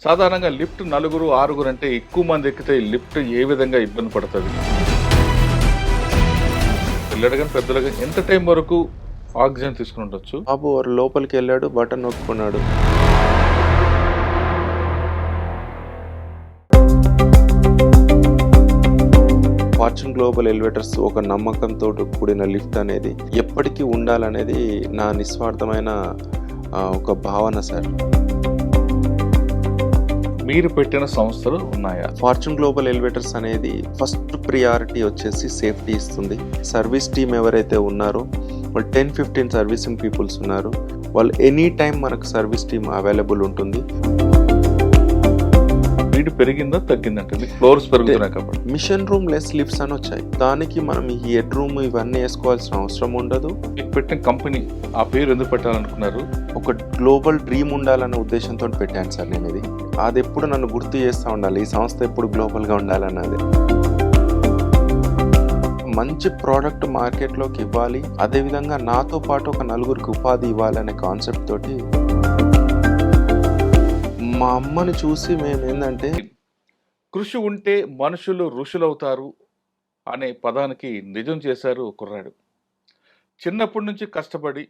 సాధారణంగా లిఫ్ట్ నలుగురు, ఆరుగురు అంటే ఎక్కువ మంది ఎక్కితే లిఫ్ట్ ఏ విధంగా ఇబ్బంది పడతది? పిల్లడు గాని, పెద్దలు గాని ఎంత టైం వరకు ఆక్సిజన్ తీసుకొని ఉండొచ్చు? బాబు వారు లోపలికెళ్ళాడు, బటన్ నొక్కున్నాడు. ఫార్చ్యూన్ గ్లోబల్ ఎలివేటర్స్ ఒక నమ్మకంతో కూడిన లిఫ్ట్ అనేది ఎప్పటికీ ఉండాలనేది నా నిస్వార్థమైన ఒక భావన సార్. మీరు పెట్టిన సంస్థలు ఉన్నాయా? ఫార్చ్యూన్ గ్లోబల్ ఎలివేటర్స్ అనేది ఫస్ట్ ప్రియారిటీ వచ్చేసి సేఫ్టీ ఇస్తుంది. సర్వీస్ టీమ్ ఎవరైతే ఉన్నారో వాళ్ళు 10-15 సర్వీసింగ్ పీపుల్స్ ఉన్నారు. వాళ్ళు ఎనీ టైం మనకు సర్వీస్ టీమ్ అవైలబుల్ ఉంటుంది. స్పీడ్ పెరిగిందా తగ్గిందంటే ఫ్లోర్స్ పెరుగుతున్నాయి కాబట్టి మిషన్ రూమ్ లెస్ లిఫ్ట్స్ అని వచ్చాయి. దానికి మనం ఈ హెడ్ రూమ్ ఇవన్నీ వేసుకోవాల్సిన అవసరం ఉండదు. మీకు పెట్టిన కంపెనీ ఆ పేరు ఎందుకు పెట్టాలనుకున్నారు? ఒక గ్లోబల్ డ్రీమ్ ఉండాలన్న ఉద్దేశంతో పెట్టాను సార్ నేను ఇది. అది ఎప్పుడు నన్ను గుర్తు చేస్తూ ఉండాలి, ఈ సంస్థ ఎప్పుడు గ్లోబల్గా ఉండాలన్నది. మంచి ప్రోడక్ట్ మార్కెట్లోకి ఇవ్వాలి, అదేవిధంగా నాతో పాటు ఒక నలుగురికి ఉపాధి ఇవ్వాలనే కాన్సెప్ట్ తోటి మా అమ్మని చూసి మేము ఏంటంటే కృషి ఉంటే మనుషులు ఋషులవుతారు అనే పదానికి నిజం చేశారు కుర్రాడు. చిన్నప్పటి నుంచి కష్టపడి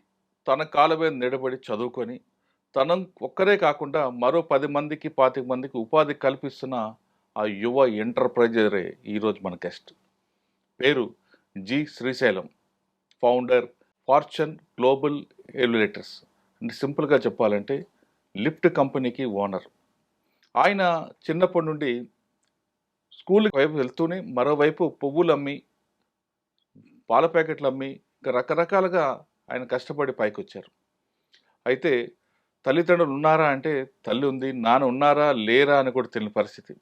తన కాళ్ళ మీద నిలబడి చదువుకొని తన ఒక్కరే కాకుండా మరో 10 మందికి 25 మందికి ఉపాధి కల్పిస్తున్న ఆ యువ ఎంటర్ప్రైజరే ఈరోజు మన గెస్ట్. పేరు G Srisailam, founder fortune global elevators. అంటే సింపుల్గా చెప్పాలంటే లిఫ్ట్ కంపెనీకి ఓనర్. ఆయన చిన్నప్పటి నుండి స్కూల్ వైపు వెళ్తూనే మరోవైపు పువ్వులు అమ్మి, పాల ప్యాకెట్లు అమ్మి, ఇంకా రకరకాలుగా ఆయన కష్టపడి పైకి వచ్చారు. అయితే తల్లిదండ్రులు ఉన్నారా అంటే తల్లి ఉంది, నాన్న ఉన్నారా లేరా అని కూడా తెలియని పరిస్థితి.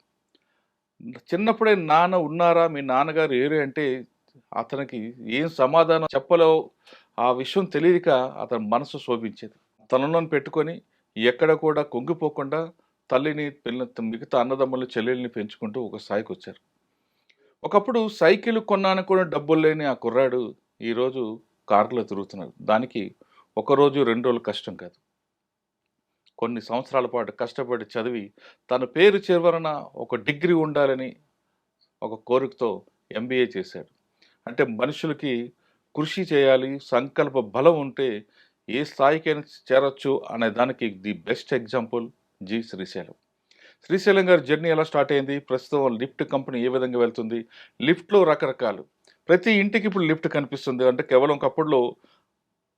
చిన్నప్పుడే నాన్న ఉన్నారా, మీ నాన్నగారు ఏరే అంటే అతనికి ఏం సమాధానం చెప్పలో ఆ విషయం తెలియక అతని మనసు శోభించేది. తనలో పెట్టుకొని ఎక్కడ కూడా కుంగిపోకుండా తల్లిని, మిగతా అన్నదమ్ములు, చెల్లెల్ని పెంచుకుంటూ ఒక స్థాయికి వచ్చారు. ఒకప్పుడు సైకిల్ కొన్నాను కూడా డబ్బులు లేని ఆ కుర్రాడు ఈరోజు కారులో తిరుగుతున్నారు. దానికి ఒకరోజు 2 రోజులు కష్టం కాదు, కొన్ని సంవత్సరాల పాటు కష్టపడి చదివి తన పేరు చివరన ఒక డిగ్రీ ఉండాలని ఒక కోరికతో ఎంబీఏ చేశాడు. అంటే మనుషులకి కృషి చేయాలి, సంకల్ప బలం ఉంటే ఏ స్థాయికైనా చేరొచ్చు అనే దానికి the best example G Srisailam. Srisailam గారి జర్నీ ఎలా స్టార్ట్ అయింది, ప్రస్తుతం లిఫ్ట్ కంపెనీ ఏ విధంగా వెళ్తుంది, లిఫ్ట్లో రకరకాలు, ప్రతి ఇంటికి ఇప్పుడు లిఫ్ట్ కనిపిస్తుంది. అంటే కేవలం ఒకప్పుడులో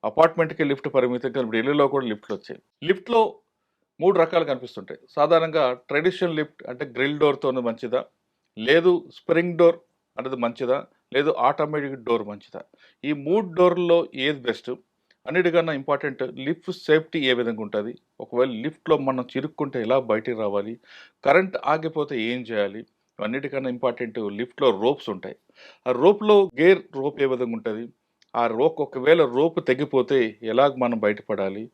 అపార్ట్మెంట్కి లిఫ్ట్ పరిమితం, ఇప్పుడు ఇళ్ళలో కూడా లిఫ్ట్లు వచ్చాయి. లిఫ్ట్లో 3 రకాలు కనిపిస్తుంటాయి. సాధారణంగా ట్రెడిషనల్ లిఫ్ట్ అంటే గ్రిల్ డోర్తో మంచిదా, లేదు స్ప్రింగ్ డోర్ అనేది మంచిదా, లేదు ఆటోమేటిక్ డోర్ మంచిదా? ఈ 3 డోర్లలో ఏది బెస్ట్? అన్నిటికన్నా ఇంపార్టెంట్ లిఫ్ట్ సేఫ్టీ ఏ విధంగా ఉంటుంది, ఒకవేళ లిఫ్ట్లో మనం చిరుక్కుంటే ఎలా బయటికి రావాలి, కరెంట్ ఆగిపోతే ఏం చేయాలి, అన్నిటికన్నా ఇంపార్టెంట్ లిఫ్ట్లో రోప్స్ ఉంటాయి. ఆ రోప్లో గేర్ రోప్ ఏ విధంగా ఉంటుంది, ఆ రోప్ ఒకవేళ రోప్ తెగిపోతే ఎలాగ మనం బయటపడాలి,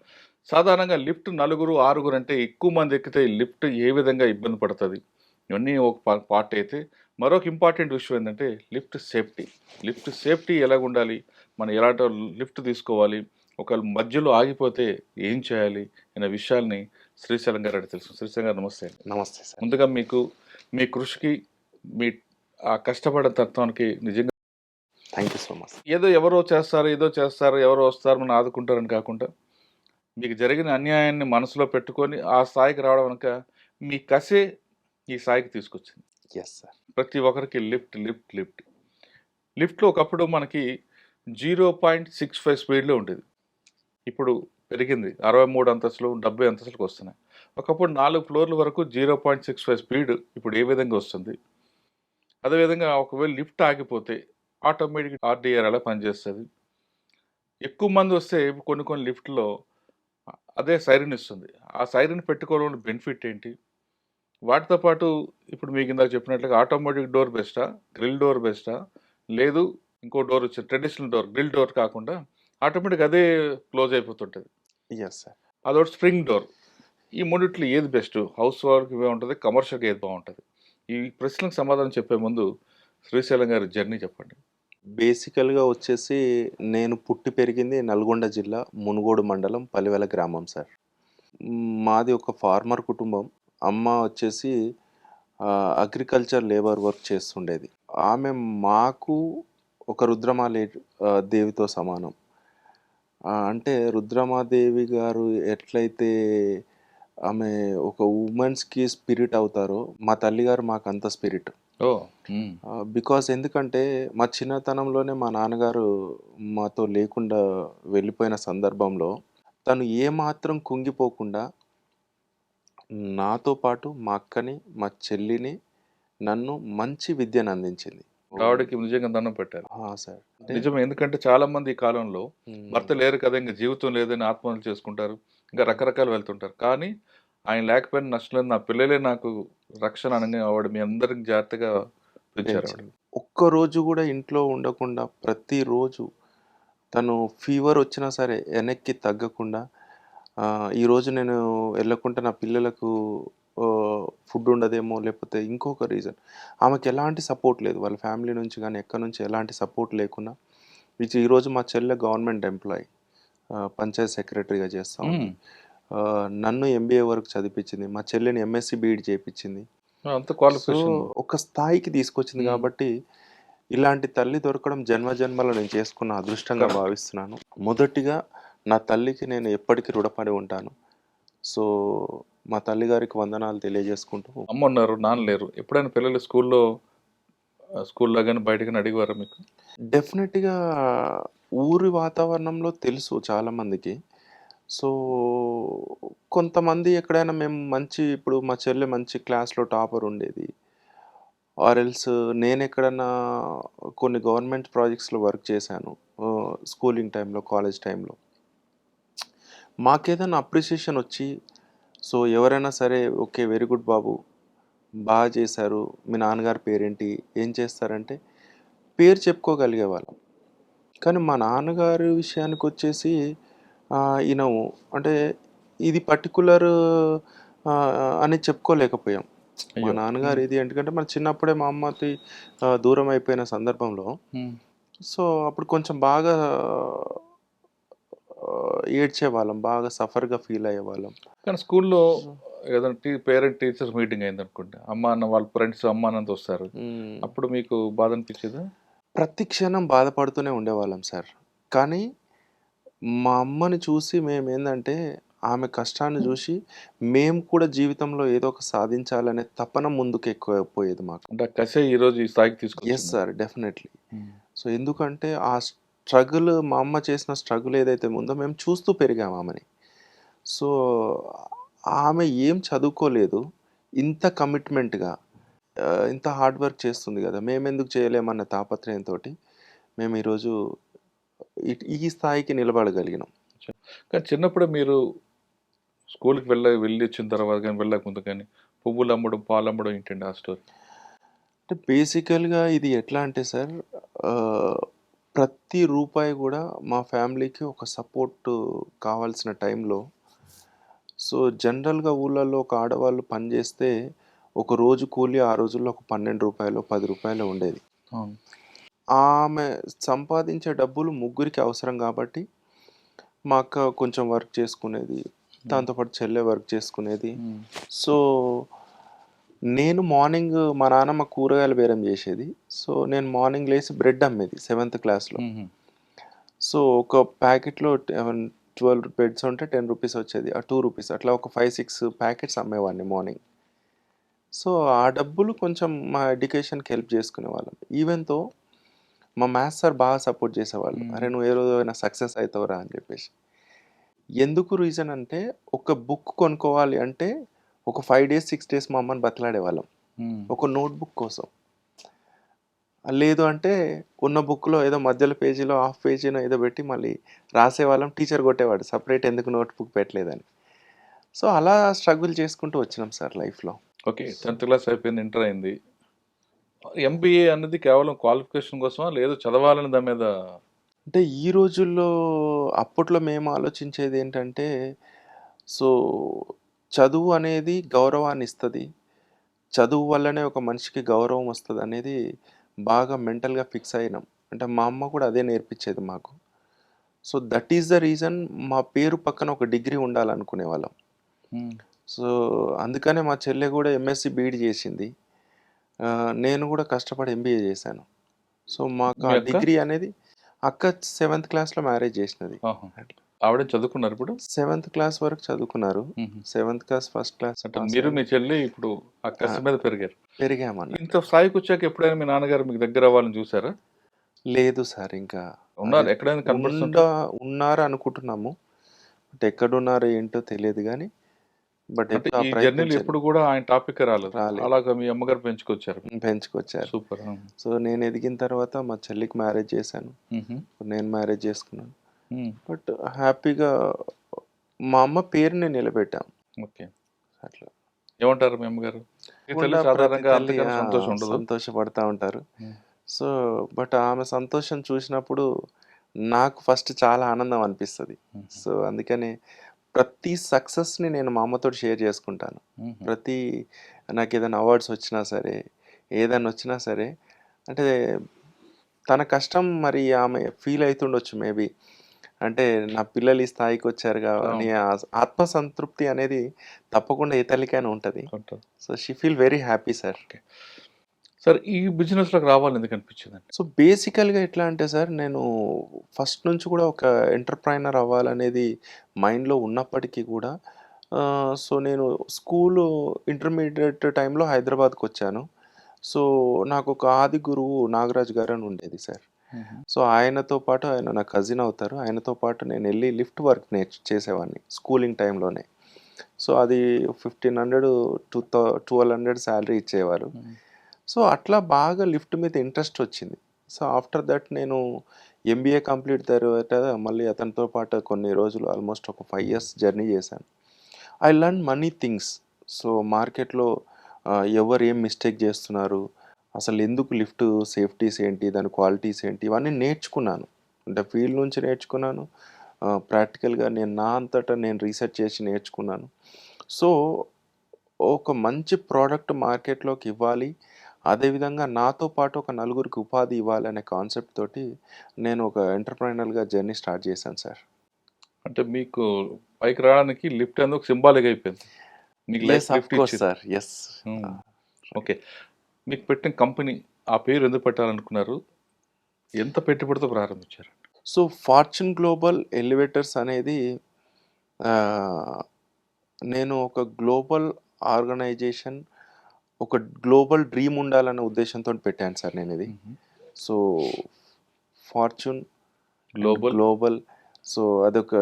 సాధారణంగా లిఫ్ట్ నలుగురు, ఆరుగురు అంటే ఎక్కువ మంది ఎక్కితే లిఫ్ట్ ఏ విధంగా ఇబ్బంది పడుతుంది, ఇవన్నీ ఒక పార్ట్ అయితే మరొక ఇంపార్టెంట్ విషయం ఏంటంటే లిఫ్ట్ సేఫ్టీ. లిఫ్ట్ సేఫ్టీ ఎలాగ ఉండాలి, మనం ఎలాంటి లిఫ్ట్ తీసుకోవాలి, ఒకవేళ మధ్యలో ఆగిపోతే ఏం చేయాలి అనే విషయాల్ని శ్రీశైలం గారు అడిగి తెలుసు. శ్రీశైలం గారు నమస్తే. నమస్తే సార్. ముందుగా మీకు మీ కృషికి, మీ ఆ కష్టపడే తత్వానికి నిజంగా థ్యాంక్ యూ సో మచ్. ఏదో ఎవరో చేస్తారు, ఎవరో వస్తారు మనం ఆదుకుంటారని కాకుండా మీకు జరిగిన అన్యాయాన్ని మనసులో పెట్టుకొని ఆ స్థాయికి రావడం కనుక మీ కసే ఈ స్థాయికి తీసుకొచ్చింది. Yes sir. ప్రతి ఒక్కరికి లిఫ్ట్ లిఫ్ట్ లిఫ్ట్ లిఫ్ట్లో ఒకప్పుడు మనకి 0.65 స్పీడ్లో ఉండేది, ఇప్పుడు పెరిగింది 63 అంతస్తులు 70 అంతస్తులకు వస్తున్నాయి. ఒకప్పుడు 4 ఫ్లోర్ల వరకు 0.65 స్పీడ్ ఇప్పుడు ఏ విధంగా వస్తుంది? అదేవిధంగా ఒకవేళ లిఫ్ట్ ఆగిపోతే ఆటోమేటిక్ ఆర్డీఆర్ ఎలా పనిచేస్తుంది? ఎక్కువ మంది వస్తే కొన్ని లిఫ్ట్లో అదే సైరన్ ఇస్తుంది. ఆ సైరన్ పెట్టుకోవడం బెనిఫిట్ ఏంటి? వాటితో పాటు ఇప్పుడు మీకు ఇందాక చెప్పినట్లుగా ఆటోమేటిక్ డోర్ బెస్టా, గ్రిల్ డోర్ బెస్టా, లేదు ఇంకో డోర్ వచ్చి ట్రెడిషనల్ డోర్, గ్రిల్ డోర్ కాకుండా ఆటోమేటిక్ అదే క్లోజ్ అయిపోతుంటుంది, ఎస్ సార్. అదొకటి స్ప్రింగ్ డోర్. ఈ మూడిట్లో ఏది బెస్ట్? హౌస్ వర్క్ ఇవే ఉంటుంది, కమర్షియల్గా ఏది బాగుంటుంది? ఈ ప్రశ్నలకు సమాధానం చెప్పే ముందు శ్రీశైలం గారి జర్నీ చెప్పండి. బేసికల్‌గా వచ్చేసి నేను పుట్టి పెరిగింది నల్గొండ జిల్లా మునుగోడు మండలం పలివెల గ్రామం సార్. మాది ఒక ఫార్మర్ కుటుంబం. అమ్మ వచ్చేసి అగ్రికల్చర్ లేబర్ వర్క్ చేస్తుండేది. ఆమె మాకు ఒక దేవితో సమానం. అంటే రుద్రమాదేవి గారు ఎట్లయితే ఆమె ఒక వుమెన్స్‌కి స్పిరిట్ అవుతారో, మా తల్లిగారు మాకంత స్పిరిట్. ఓహ్! హ్మ్. బికాజ్ ఎందుకంటే మా చిన్నతనంలోనే మా నాన్నగారు మాతో లేకుండా వెళ్ళిపోయిన సందర్భంలో తను ఏమాత్రం కుంగిపోకుండా నాతో పాటు మా అక్కని, మా చెల్లిని, నన్ను మంచి విద్యను అందించింది. ఆవిడకి నిజంగా దండం పెట్టాలి. సార్. అంటే నిజమే. ఎందుకంటే చాలా మంది ఈ కాలంలో భర్త హ్మ్. లేరు కదా! ఇంక జీవితం లేదని ఆత్మహత్యలు చేసుకుంటారు. ఇంకా రకరకాలు వెళ్తుంటారు. కానీ ఆయన లేకపోయినా నష్టం లేదు. నా పిల్లలే నాకు రక్షణ అనగా ఆవిడ మీ అందరికి జాగ్రత్తగా పెంచారావిడ. పెంచింది. ఒక్కరోజు గూడా ఇంట్లో ఉండకుండా ప్రతిరోజు తను ఫీవర్ వచ్చినా సరే వెనక్కి తగ్గకుండా ఈరోజు నేను వెళ్ళకుంటే నా పిల్లలకు ఫుడ్ ఉండదేమో లేకపోతే ఇంకొక రీజన్ ఆమెకి ఎలాంటి సపోర్ట్ లేదు. వాళ్ళ ఫ్యామిలీ నుంచి గానీ ఎక్కడి నుంచి ఎలాంటి సపోర్ట్ లేకుండా ఈరోజు మా చెల్లె గవర్నమెంట్ ఎంప్లాయీ. పంచాయత్ సెక్రటరీగా చేస్తా ఉంది. హ్మ్. నన్ను ఎంబీఏ వరకు చదివిపించింది. మా చెల్లిని ఎంఎస్‌సి బీఈడీ చేపిచ్చింది. అంత సో, క్వాలిఫికేషన్. ఒక స్థాయికి తీసుకొచ్చింది హ్మ్. గాబట్టి, ఇలాంటి తల్లి దొరకడం జన్మలో నేను చేసుకున్న అదృష్టంగా కరెక్ట్. భావిస్తున్నాను. మొదటిగా నా తల్లికి నేను ఎప్పటికీ రుణపడి ఉంటాను. సో, మా తల్లిగారికి వందనాలు తెలియజేసుకుంటూ అమ్మున్నారు, నాన్న లేరు. ఎప్పుడైనా పిల్లలు స్కూల్‌లో గాని, బయట గాని అడిగేవారా మీకు? డెఫినెట్‌గా ఊరి వాతావరణంలో తెలుసు చాలామందికి. సో, కొంతమంది ఎక్కడైనా మేము ఇప్పుడు మా చెల్లె మంచి క్లాస్‌లో టాపర్ ఉండేది. ఆర్ ఎల్స్ నేనెక్కడన్నా కొన్ని గవర్నమెంట్ ప్రాజెక్ట్స్‌లో వర్క్ చేశాను. స్కూలింగ్ టైమ్‌లో, కాలేజ్ టైమ్‌లో. మాకేదైనా అప్రిషియేషన్ ఒచ్చి, సో, ఎవరైనా సరే ఓకే. వెరీ గుడ్ బాబు. చేశారు. మీ నాన్నగారి పేరేంటి? ఏం చేస్తారంటే, పేరు చెప్పుకోగలిగేవాళ్ళం. కానీ మా నాన్నగారి విషయానికొచ్చేసి ఈయన అంటే ఇది పర్టిక్యులర్ అని చెప్పుకోలేకపోయాం. మా అయ్యో! నాన్నగారు హ్మ్. ఇది ఎందుకంటే మన చిన్నప్పుడే మా అమ్మకి దూరం అయిపోయిన సందర్భంలో హ్మ్. సో, అప్పుడు కొంచెం బాగా ఏడ్చేవాళ్ళం. బాగా సఫర్‌గా ఫీల్ అయ్యేవాళ్ళం. కానీ స్కూల్‌లో హ్మ్. ఏదైనా పేరెంట్ టీచర్స్ మీటింగ్ అయిందనుకోండి. అమ్మా, అన్న వాళ్ళ ఫ్రెండ్స్ అమ్మా, నాన్నతో వస్తారు. హ్మ్. అప్పుడు మీకు బాధ అనిపించేదా? ప్రతి క్షణం బాధపడుతూనే ఉండేవాళ్ళం సార్. కానీ మా అమ్మని చూసి మేమేందంటే, ఆమె కష్టాన్ని జూసి, మేము కూడా జీవితంలో ఏదో ఒక సాధించాలనే తపన ముందుకు ఎక్కువ పోయేది మాకు. అంటే ఆ కసే ఈరోజు ఈ స్థాయికి యెస్ తీసుకొచ్చింది. సార్. డెఫినైట్‌లీ. హ్మ్. సో, ఎందుకంటే ఆ స్ట్రగుల్ మా అమ్మ చేసిన స్ట్రగుల్ ఏదైతే ఉందో మేము చూస్తూ పెరిగాము ఆమెని. సో, ఆమె ఏం చదువుకోలేదు. ఇంత కమిట్మెంట్‌గా ఇంత హార్డ్ వర్క్ చేస్తుంది గదా! మేమెందుకు చేయలేమన్న తాపత్రయంతోటి మేము ఈరోజు ఈ స్థాయికి నిలబడగలిగినాం. కానీ చిన్నప్పుడే మీరు స్కూల్‌కి వెళ్ళొచ్చిన తర్వాత గాని, వెళ్ళక ముందు గాని, పువ్వులమ్మడం, పాలమ్మడం ఏంటండి ఆ స్టోరీ? అంటే బేసికల్‌గా ఇది ఎట్లా అంటే సార్ ఆహ్, ప్రతి రూపాయి గూడా మా ఫ్యామిలీకి ఒక సపోర్టు కావాల్సిన టైంలో సో, జనరల్‌గా ఊర్లలో ఒక ఆడవాళ్ళు పని జేస్తే ఒక రోజు కూలి ఆ రోజుల్లో ఒక రూ. 12, రూ. 10 ఉండేది. అవును. ఆమె సంపాదించే డబ్బులు ముగ్గురికి అవసరం గాబట్టి, మా అక్క కొంచెం వర్క్ చేసుకునేది. హ్మ్. దాంతో పాటు చెల్లె వర్క్ చేసుకునేది. హ్మ్. సో, నేను మార్నింగ్ మా నాన్నమ్మ కూరగాయల బేరం జేసేది. సో, నేను మార్నింగ్ లేసి బ్రెడ్ అమ్మేది సెవెంత్ క్లాస్‌లో. హుహు. సో, ఒక ప్యాకెట్‌లో 12 బ్రెడ్స్ ఉంటే రూ. 10 వచ్చేది. రూ. 2 అట్లా ఒక 5, 6 ప్యాకెట్స్ అమ్మేవాడిని మార్నింగ్. సో, ఆ డబ్బులు కొంచెం మా ఎడ్యుకేషన్‌కి హెల్ప్ జేసుకునేవాళ్ళం. ఈవెన్ థో మా మ్యాథ్స్ సార్ బాగా సపోర్ట్ జేసేవాళ్ళు. హ్మ్. "అరే! నువ్వు ఏ రోజైనా సక్సెస్ అయితావురా" అని జెప్పేసి. ఎందుకు రీజన్ అంటే, ఒక బుక్ కొనుక్కోవాలి అంటే, ఒక 5 డేస్, 6 డేస్ మా అమ్మని బతిలాడేవాళ్ళం. హ్మ్. ఒక నోట్‌బుక్ కోసం. లేదు అంటే, ఉన్న బుక్‌లో ఏదో మధ్యలో పేజీలో హాఫ్ పేజీనో ఏదో బెట్టి మళ్ళీ రాసేవాళ్ళం. టీచర్ కొట్టేవాడు. సెపరేట్ ఎందుకు నోట్‌బుక్ పెట్టలేదని. సో, అలా స్ట్రగుల్ చేసుకుంటూ వచ్చినాం సార్ లైఫ్‌లో. ఓకే. 10థ్ క్లాస్ అయిపోయింది. ఇంటర్ అయింది. ఎంబీఏ అన్నది కేవలం క్వాలిఫికేషన్ కోసమా? లేదు చదవాలని దాని మీద అంటే ఈ రోజుల్లో అప్పట్లో మేము ఆలోచించేదేంటంటే, సో, చదువు అనేది గౌరవాన్నిస్తది. చదువు వల్లనే ఒక మనిషికి గౌరవం వస్తదనేది బాగా మెంటల్‌గా ఫిక్స్ అయినాం. అంటే మా అమ్మ కూడా అదే నేర్పించేది మాకు. So that is the reason మా పేరు పక్కన ఒక డిగ్రీ ఉండాలనుకునేవాళ్ళం. హ్మ్. సో అందుకనే మా చెల్లె కూడా ఎంఎస్సి బీఈడీ చేసింది. నేను కూడా కష్టపడి ఎంబీఏ చేశాను. సో మాకు మీ ఆ అక్క? డిగ్రీ అనేది అక్క 7th క్లాస్‌లో మ్యారేజ్ చేసినది. ఆహా! అట్లా. ఆవిడ చదువుకున్నారు ఇప్పుడు? 7th క్లాస్ వరకు చదువుకున్నారు. హుహు. 7th క్లాస్ ఫస్ట్ క్లాస్ అంటే పాస్ మీరు, అయ్యారు. మీ చెల్లి ఇప్పుడు ఆ ఆ! కసి మీద పెరిగారు. పెరిగామన్నట్టు. ఇంత స్థాయికొచ్చాక ఎప్పుడైనా మీ నాన్నగారు మీకు దగ్గరవ్వాలని చూసారా? లేదు సార్ ఇంకా. అది ఉన్నారు. ఎక్కడైనా ఉండ కనపడుస్తుంటారు. ఉన్నారనుకుంటున్నాము. బట్ ఎక్కడున్నారో ఏంటో తెలీదు గానీ, బట్ అంటే ఎప్పుడు ఆ ఈ ప్రయత్నం జర్నీలో చేయలే. ఎప్పుడు కూడా ఆయన టాపిక్కే రాలేదు. రాలేదు. అలాగా మీ అమ్మగారు పెంచుకొచ్చారు. పెంచుకొచ్చారు. సూపర్. ఆ! సో, నేను ఎదిగిన తర్వాత మా చెల్లికి మ్యారేజ్ చేశాను. హుహు. నేను మ్యారేజ్ చేసుకున్నాను. హ్మ్. బట్ హ్యాపీగా మా అమ్మ పేరుని నిలబెట్టాం. ఓకే. అట్లా. ఏమంటారు మీ అమ్మగారు? ఈ తల్లి తప్పకుండా ప్రతి సాధారణంగా తల్లి అంతకన్నా సంతోషం ఉండదు. సంతోషపడతా ఉంటారు. హ్మ్. సో, బట్ ఆమె సంతోషం చూసినప్పుడు నాకు ఫస్ట్ చాలా ఆనందం అనిపిస్తది. హుహు. సో, అందుకనే ప్రతి సక్సెస్‌ని నేను మా అమ్మతోటి షేర్ చేసుకుంటాను. హుహు. ప్రతి నాకేదైనా అవార్డ్స్ వచ్చినా సరే, ఏదైనా వచ్చినా సరే, అంటే తన కష్టం మరి ఆమె ఫీల్ అయితుండొచ్చు మేబీ. అంటే నా పిల్లలు ఈ స్థాయికొచ్చారుగా అని అవును. ఆత్మ సంతృప్తి అనేది తప్పకుండా ఏ తల్లికైనా ఉంటది. ఉంటది. So, she feel very happy sir. Okay. సరే ఈ బిజినెస్‌లోకి రావాలని ఎందుకు అనిపించిందండి? సో, బేసికల్‌గా ఎట్లా అంటే సార్, నేను ఫస్ట్ నుంచి కూడా ఒక ఎంటర్‌ప్రైనర్ అవ్వాలనేది మైండ్‌లో ఉన్నప్పటికీ కూడా సో, నేను స్కూలు ఇంటర్మీడియేట్ టైంలో హైదరాబాద్‌కొచ్చాను. సో, నాకొక ఆది గురువు నాగరాజు గారని ఉండేది సార్. హుహు. సో, ఆయనతో పాటు ఆయన నా కజిన్ అవుతారు. ఆయనతో పాటు నేనెళ్ళి లిఫ్ట్ వర్క్ చేసేవాడిని స్కూలింగ్ టైంలోనే. సో, అది 1500 1200 సాలరీ ఇచ్చేవారు. హ్మ్. సో, అట్లా బాగా లిఫ్ట్ మీద ఇంట్రెస్ట్ వచ్చింది. సో, ఆఫ్టర్ దట్ నేను ఎంబీఏ కంప్లీట్ తర్వాత మళ్ళీ అతనితో పాటు కొన్ని రోజులు ఆల్మోస్ట్ ఒక 5 ఇయర్స్ జర్నీ చేశాను. I learn money things. So, మార్కెట్‌లో ఎవరు ఏం మిస్టేక్ చేస్తున్నారు? అసలెందుకు లిఫ్ట్ సేఫ్టీస్ ఏంటి? దాని క్వాలిటీస్ ఏంటి? ఇవన్నీ నేర్చుకున్నాను. అంటే ఫీల్డ్ నుంచి నేర్చుకున్నాను. ప్రాక్టికల్‌గా నేను నా అంతటా నేను రీసెర్చ్ చేసి నేర్చుకున్నాను. సో, ఒక మంచి ప్రోడక్ట్ మార్కెట్‌లోకి ఇవ్వాలి. అదేవిధంగా నాతో పాటు ఒక నలుగురికి ఉపాధి ఇవ్వాలనే కాన్సెప్ట్ తోటి నేను ఒక ఎంటర్‌ప్రెన్యూర్‌గా జర్నీ స్టార్ట్ చేశాను సార్. అంటే మీకు పైకి రావడానికి లిఫ్ట్ అనేది ఒక సింబాలిక్ అయిపోయింది. మీకు లైఫ్ యెస్. లిఫ్ట్ ఆఫ్‌కోర్స్ ఇచ్చింది. సార్. యెస్. హ్మ్. ఆహ్, ఓకే. మీకు పెట్టిన కంపెనీ ఆ పేరు ఎందుకు పెట్టాలనుకున్నారు? ఎంత పెట్టుబడితో ప్రారంభించారు? సో, ఫార్చ్యూన్ గ్లోబల్ ఎలివేటర్స్ అనేది ఆహ్, నేను ఒక గ్లోబల్ ఆర్గనైజేషన్, ఒక గ్లోబల్ డ్రీమ్ ఉండాలన్న ఉద్దేశ్యంతోటి పెట్టాను సార్ నేనిది. హుహు. So, fortune and global. Global. So, అదొక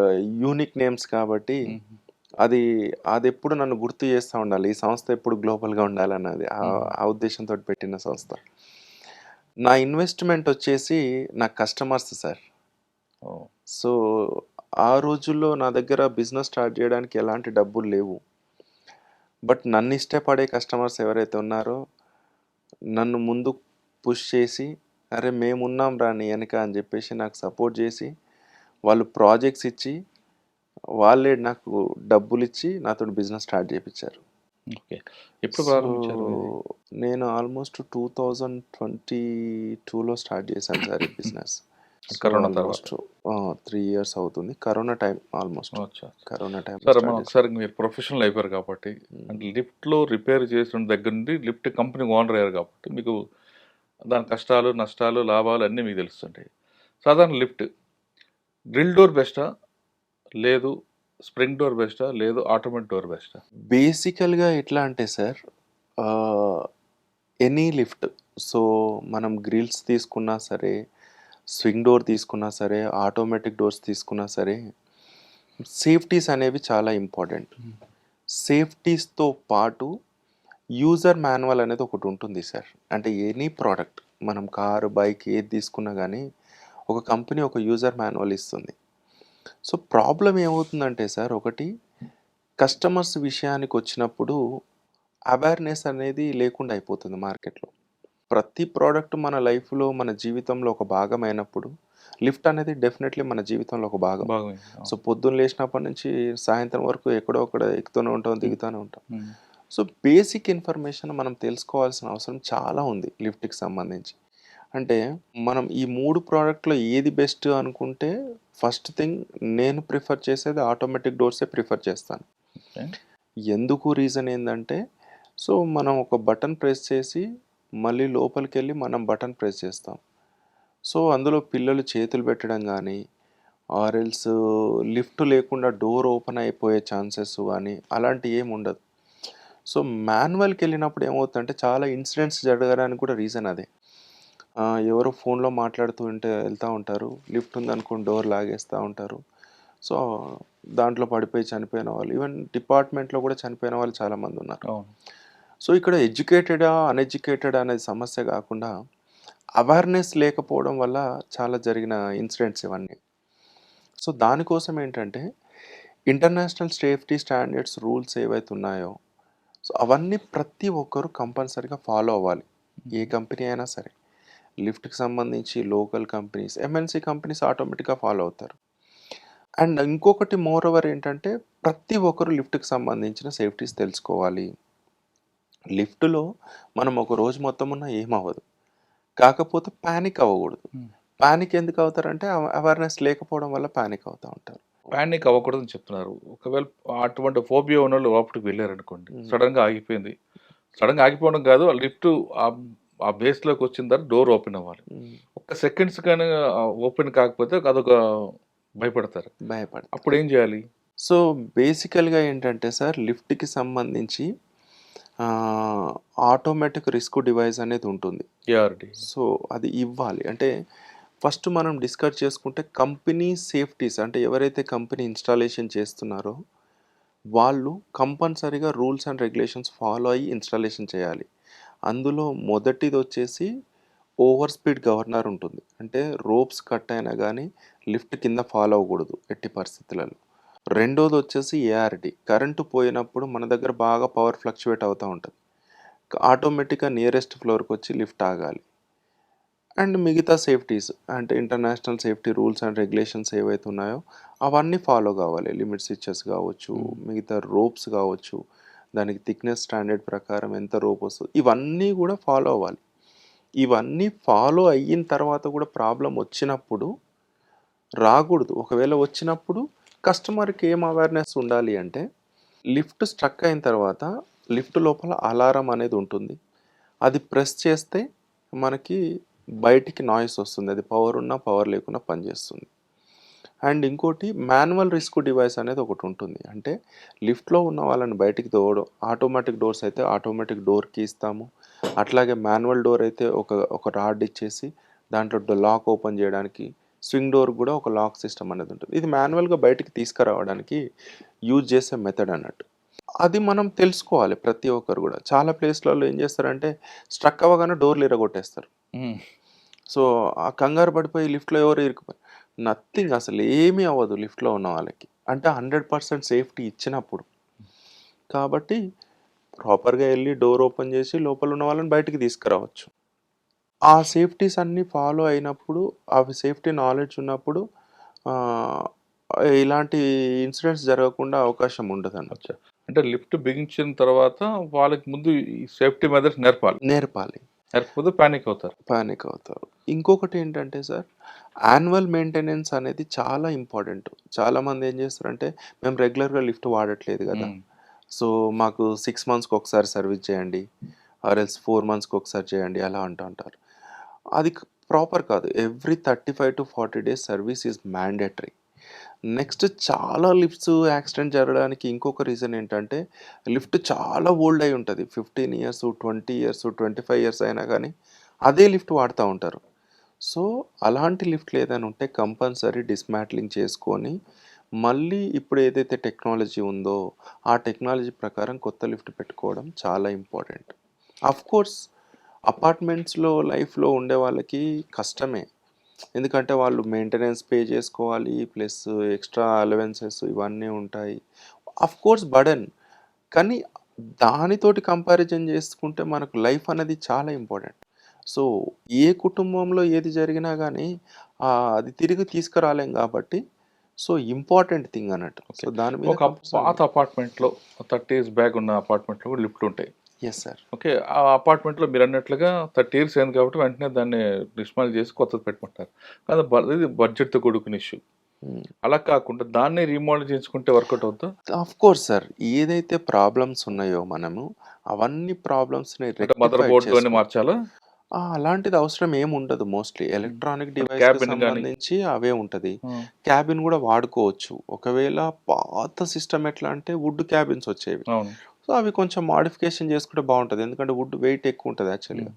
యూనిక్ నేమ్స్ కాబట్టి హుహు. అది అదెప్పుడు నన్ను గుర్తు చేస్తా ఉండాలి. ఈ సంస్థ ఎప్పుడు గ్లోబల్‌గా ఉండాలన్నది. హుహు. ఆ ఉద్దేశ్యంతోటి పెట్టిన సంస్థ. నా ఇన్వెస్ట్‌మెంట్ వచ్చేసి నా కస్టమర్స్ సార్. ఓహ్! సో, ఆ రోజుల్లో నా దగ్గర బిజినెస్ స్టార్ట్ చేయడానికి ఎలాంటి డబ్బులు లేవు. బట్ నన్ను ఇష్టపడే కస్టమర్స్ ఎవరైతే ఉన్నారో, నన్ను ముందు పుష్ చేసి, "అరే! మేమున్నాం రా నీ ఎనక" అని చెప్పేసి నాకు సపోర్ట్ చేసి, వాళ్ళు ప్రాజెక్ట్స్ ఇచ్చి, వాళ్ళే నాకు డబ్బులిచ్చి నాతోటి బిజినెస్ స్టార్ట్ చేపిచ్చారు. ఓకే. ఎప్పుడు సో, ప్రారంభించారు ఇది? నేను ఆల్మోస్ట్ 2022లో స్టార్ట్ చేశాను సార్ ఈ బిజినెస్. సో, కరోనా తర్వాత. ఆల్మోస్ట్ 3 ఇయర్స్ అవుతుంది. Corona time almost. అచ్చా! కరోనా టైంలో సరే మనం స్టార్ట్ చేశాను. ఒకసారి మీరు ప్రొఫెషనల్ అయిపోయారు కాబట్టి, అంటే లిఫ్ట్‌లో రిపేర్ చేసిన దగ్గర నుండి లిఫ్ట్ కంపెనీ ఓనర్ అయ్యారు కాబట్టి, మీకు దాని కష్టాలు, నష్టాలు, లాభాలు అన్నీ మీకు తెలుస్తుంటాయి. సాధారణ లిఫ్ట్ డ్రిల్ డోర్ బెస్టా? లేదు స్ప్రింగ్ డోర్ బెస్టా? లేదు ఆటోమేటిక్ డోర్ బెస్టా? బేసికల్‌గా ఎట్లా అంటే సార్, ఆహ్, ఎనీ లిఫ్ట్. సో, మనం గ్రిల్స్ తీసుకున్నా సరే, స్వింగ్ డోర్ తీసుకున్నా సరే, ఆటోమేటిక్ డోర్స్ తీసుకున్నా సరే, సేఫ్టీస్ అనేవి చాలా ఇంపార్టెంట్. హ్మ్. సేఫ్టీస్‌తో పాటు యూజర్ మాన్యువల్ అనేది ఒకటుంటుంది సార్. అంటే ఎనీ ప్రోడక్ట్ మనం కారు, బైక్ ఏది తీసుకున్నా గానీ, ఒక కంపెనీ ఒక యూజర్ మాన్యువల్ ఇస్తుంది. సో, ప్రాబ్లమ్ ఏమవుతుందంటే సార్, ఒకటి కస్టమర్స్ విషయానికొచ్చినప్పుడు అవేర్‌నెస్ అనేది లేకుండా అయిపోతుంది మార్కెట్‌లో. ప్రతి ప్రోడక్ట్ మన లైఫ్‌లో, మన జీవితంలో ఒక భాగమైనప్పుడు, లిఫ్ట్ అనేది డెఫినెట్‌లీ మన జీవితంలో ఒక భాగం. బాగుంది. సో, అవును. పొద్దున్న లేచినప్పటి నుంచి సాయంత్రం వరకు ఎక్కడో అక్కడ ఎక్కుతూనే ఉంటాం, హ్మ్. దిగుతూనే ఉంటాం. హ్మ్. సో, బేసిక్ ఇన్ఫర్మేషన్ మనం తెలుసుకోవాల్సిన అవసరం చాలా ఉంది లిఫ్ట్‌కి సంబంధించి. అంటే మనం ఈ 3 ప్రోడక్ట్‌లో ఏది బెస్ట్ అనుకుంటే ఫస్ట్ థింగ్ నేను ప్రిఫర్ చేసేది ఆటోమేటిక్ డోర్సే ప్రిఫర్ చేస్తాను. ఓకే. ఎందుకు రీజన్ ఏందంటే, సో మనం ఒక బటన్ ప్రెస్ చేసి మళ్ళీ లోపలికెళ్ళి మనం బటన్ ప్రెస్ చేస్తాం. సో అందులో పిల్లలు చేతులు పెట్టడం గానీ, ఆర్ ఎల్స్ లిఫ్ట్ లేకుండా డోర్ ఓపెన్ అయిపోయే ఛాన్సెస్ గానీ అలాంటియేముండదు. సో మాన్యువల్‌కెళ్ళినప్పుడు ఏమవుతుందంటే చాలా ఇన్సిడెంట్స్ జరగడానికి కూడా రీజన్ అదే. ఎవరో ఫోన్‌లో మాట్లాడుతూ ఉంటే ఎళ్తా ఉంటారు. లిఫ్ట్ ఉందనుకోని డోర్ లాగేస్తా ఉంటారు. సో దాంట్లో పడిపోయి చనిపోయిన వాళ్ళు ఈవెన్ డిపార్ట్మెంట్‌లో కూడా చనిపోయిన వాళ్ళు చాలామందున్నారు. అవును. సో ఇక్కడ ఎడ్యుకేటెడా, అన్‌ఎడ్యుకేటెడా అనేది సమస్య గాకుండా అవేర్‌నెస్ లేకపోవడం వల్ల చాలా జరిగిన ఇన్సిడెంట్స్ ఇవన్నీ. సో దానికోసం ఏంటంటే ఇంటర్నేషనల్ సేఫ్టీ స్టాండర్డ్స్ రూల్స్ ఏవైతే ఉన్నాయో, సో అవన్నీ ప్రతి ఒక్కరు కంపల్సరీగా ఫాలో అవ్వాలి. ఏ కంపెనీ అయినా సరే. లిఫ్ట్‌కి సంబంధించి లోకల్ కంపెనీస్, ఎంఎన్‌సీ కంపెనీస్ ఆటోమేటిక్‌గా ఫాలో అవుతారు. అండ్ ఇంకొకటి మోర్ ఓవర్ ఏంటంటే ప్రతి ఒక్కరు లిఫ్ట్‌కి సంబంధించిన సేఫ్టీస్ తెలుసుకోవాలి. లిఫ్ట్‌లో మనం ఒక రోజు మొత్తం ఉన్నా ఏమవ్వదు. కాకపోతే పానిక్ అవ్వకూడదు. హ్మ్. పానిక్ ఎందుకు అవుతారంటే అవేర్‌నెస్ లేకపోవడం వల్ల పానిక్ అవుతా ఉంటారు. పానిక్ అవ్వకూడదని చెప్తున్నారు. ఒకవేళ అటువంటి ఫోబియా ఉన్నోళ్ళు లోపలికి వెళ్లారనుకోండి. హ్మ్. సడెన్‌గా ఆగిపోయింది. సడెన్‌గా ఆగిపోవడం కాదు. ఆ లిఫ్ట్ ఆహ్, ఆ బేస్‌లోకి వచ్చిన తర్వాత డోర్ ఓపెన్ అవ్వాలి. హ్మ్. ఒక్క సెకండ్స్ గాని ఓపెన్ కాకపోతే అదొక భయపడతారు. భయపడతారు. అప్పుడేం చేయాలి? సో బేసికల్‌గా ఏంటంటే సార్ లిఫ్ట్‌కి సంబంధించి ఆహ్, ఆటోమేటిక్ రిస్క్ డివైస్ అనేది ఉంటుంది. ఏఆర్‌డి. సో అది ఇవ్వాలి. అంటే ఫస్ట్ మనం డిస్కస్ చేసుకుంటే కంపెనీ సేఫ్టీస్ అంటే ఎవరైతే కంపెనీ ఇన్‌స్టాలేషన్ చేస్తున్నారో వాళ్ళు కంపల్సరీగా రూల్స్ అండ్ రెగ్యులేషన్స్ ఫాలో అయ్యి ఇన్‌స్టాలేషన్ చేయాలి. అందులో మొదటిదొచ్చేసి ఓవర్ స్పీడ్ గవర్నర్ ఉంటుంది. అంటే రోప్స్ కట్ అయినా గానీ లిఫ్ట్ కింద ఫాలో అవ్వకూడదు ఎట్టి పరిస్థితులలో. రెండోదొచ్చేసి ఏఆర్‌డి. కరెంటు పోయినప్పుడు మన దగ్గర బాగా పవర్ ఫ్లక్చుయేట్ అవుతా ఉంటది. ఆటోమేటిక్‌గా నియరెస్ట్ ఫ్లోర్‌కొచ్చి లిఫ్ట్ ఆగాలి. అండ్ మిగతా సేఫ్టీస్ అంటే international safety rules and regulations ఏవైతే ఉన్నాయో అవన్నీ ఫాలో కావాలి. లిమిట్ స్విచెస్ కావచ్చు, హ్మ్. మిగతా రోప్స్ కావచ్చు, దానికి థిక్‌నెస్ స్టాండర్డ్ ప్రకారం ఎంత రోప్ వస్తదో ఇవన్నీ కూడా ఫాలో అవ్వాలి. ఇవన్నీ ఫాలో అయిన తర్వాత కూడా ప్రాబ్లమ్ వచ్చినప్పుడు రాకూడదు. ఒకవేళ వచ్చినప్పుడు కస్టమర్‌కి ఏం అవేర్‌నెస్ ఉండాలి అంటే లిఫ్ట్ స్ట్రక్ అయిన తర్వాత లిఫ్ట్ లోపల అలారం అనేది ఉంటుంది. అది ప్రెస్ చేస్తే మనకి బయటికి నాయిస్ వస్తుంది. అది పవర్ ఉన్నా, పవర్ లేకున్నా పనిచేస్తుంది. అండ్ ఇంకోటి మాన్యువల్ రిస్క్ డివైస్ అనేది ఒకటుంటుంది. అంటే లిఫ్ట్‌లో ఉన్న వాళ్ళని బయటికి తోవడం ఆటోమేటిక్ డోర్స్ అయితే ఆటోమేటిక్ డోర్ కీ ఇస్తాము. అట్లాగే మాన్యువల్ డోర్ అయితే ఒక రాడ్ ఇచ్చేసి దాంట్లో లాక్ ఓపెన్ చేయడానికి స్వింగ్ డోర్ కూడా ఒక లాక్ సిస్టమ్ అనేది ఉంటుంది. ఇది మాన్యువల్‌గా బయటికి తీసుకురావడానికి యూజ్ చేసే మెథడ్ అన్నట్టు. అది మనం తెలుసుకోవాలి ప్రతి ఒక్కరు గూడా. చాలా ప్లేస్‌లలో ఏం చేస్తారంటే స్ట్రక్ అవ్వగానే డోర్‌లు ఇరగొట్టేస్తారు. హ్మ్. సో, ఆ కంగారు పడిపోయి లిఫ్ట్‌లో ఎవరో ఇరుక్కుపోయి నథింగ్ అసలు ఏమీ అవ్వదు లిఫ్ట్‌లో ఉన్న వాళ్ళకి. అంటే 100% సేఫ్టీ ఇచ్చినప్పుడు. కాబట్టి ప్రాపర్‌గా ఎళ్లి డోర్ ఓపెన్ చేసి లోపల ఉన్న వాళ్ళని బయటికి తీసుకురావచ్చు. ఆ సేఫ్టీస్ అన్నీ ఫాలో అయినప్పుడు, అవి సేఫ్టీ నాలెడ్జ్ ఉన్నప్పుడు ఆహ్, ఇలాంటి ఇన్సిడెంట్స్ జరగకుండా అవకాశం ఉండదన్నట్టు. అచ్చా! అంటే లిఫ్ట్ బిగించిన తర్వాత వాళ్ళకి ముందు ఈ సేఫ్టీ మెథడ్స్ నేర్పాలి. నేర్పాలి. నేర్పకపోతే పానిక్ అవుతారు. పానిక్ అవుతారు. ఇంకొకటేంటంటే సార్, యాన్యువల్ మెయింటెనెన్స్ అనేది చాలా ఇంపార్టెంట్. చాలామంది ఏం చేస్తారంటే, మేము రెగ్యులర్‌గా లిఫ్ట్ వాడట్లేదు గదా! హ్మ్. సో, మాకు 6 మంత్స్‌కి ఒకసారి సర్వీస్ చేయండి. ఆర్ ఎల్స్ 4 మంత్స్‌కి ఒకసారి చేయండి అలా అంటూ ఉంటారు. అది ప్రాపర్ కాదు. Every 35-40 days service is mandatory. Next చాలా లిఫ్ట్స్ యాక్సిడెంట్ జరగడానికి ఇంకొక రీజన్ ఏంటంటే, లిఫ్ట్ చాలా ఓల్డ్ అయి ఉంటది. 15 ఇయర్స్, 20 ఇయర్స్, 25 ఇయర్స్ అయినా గానీ, అదే లిఫ్ట్ వాడతా ఉంటారు. సో, అలాంటి లిఫ్ట్‌లు ఏదైనా ఉంటే కంపల్సరీ డిస్మాంట్లింగ్ చేసుకొని, మళ్ళీ ఇప్పుడు ఏదైతే టెక్నాలజీ ఉందో, ఆ టెక్నాలజీ ప్రకారం కొత్త లిఫ్ట్ పెట్టుకోవడం చాలా ఇంపార్టెంట్. ఆఫ్‌కోర్స్ అపార్ట్మెంట్స్‌లో లైఫ్‌లో ఉండే వాళ్ళకి కష్టమే. ఎందుకంటే వాళ్ళు మెయింటెనెన్స్ పే చేసుకోవాలి. ప్లస్ ఎక్స్‌ట్రా అలవెన్సెస్ ఇవన్నీ ఉంటాయి. Of course burden. కానీ దానితోటి కంపారిజన్ చేసుకుంటే మనకు లైఫ్ అనేది చాలా ఇంపార్టెంట్. సో, ఏ కుటుంబంలో ఏది జరిగినా గానీ అది తిరిగి తీసుకురాలేం గాబట్టి, సో, ఇంపార్టెంట్ థింగ్ అన్నట్టు. So, okay. దాని మీద ఒక కంపల్సరీ పాత అపార్ట్మెంట్‌లో 30 ఇయర్స్ బ్యాక్ ఉన్న అపార్ట్మెంట్‌లో కూడా లిఫ్ట్‌లుంటాయి. Yes sir. ఓకే. ఆ అపార్ట్మెంట్‌లో మీరన్నట్లుగా 30 ఇయర్స్ అయింది కాబట్టి వెంటనే దాన్ని డిస్మాంటిల్ చేసి కొత్తది పెట్టమంటారు. కానీ ఇది బడ్జెట్‌తో కూడుకున్న ఇష్యూ. అలా కాకుండా దాన్నే రీమోడల్ చేసుకుంటే వర్కౌట్ అవుద్దా? Of course sir. ఏదైతే ప్రాబ్లమ్స్ ఉన్నాయో మనము అవన్నీ ప్రాబ్లమ్స్‌ని అంటే మదర్ రెక్టిఫైడ్ బోర్డ్ అన్ని చేసుకో మార్చాలా? అలాంటిది అవసరం ఏముండదు మోస్ట్‌లీ. హ్మ్. ఎలక్ట్రానిక్ అంటే డివైస్‌కి క్యాబిన్ గాని సంబంధించి అవే ఉంటది. ఆ! క్యాబిన్ గూడా వాడుకోవచ్చు. ఒకవేళ పాత సిస్టమ్ ఎట్లా అంటే వుడ్ క్యాబిన్స్ వచ్చేవి. అవును. సో, అవి కొంచెం మోడిఫికేషన్ చేసుకుంటే బావుంటది. ఎందుకంటే వుడ్ వెయిట్ ఎక్కువుంటది హ్మ్. యాక్చువల్‌గా.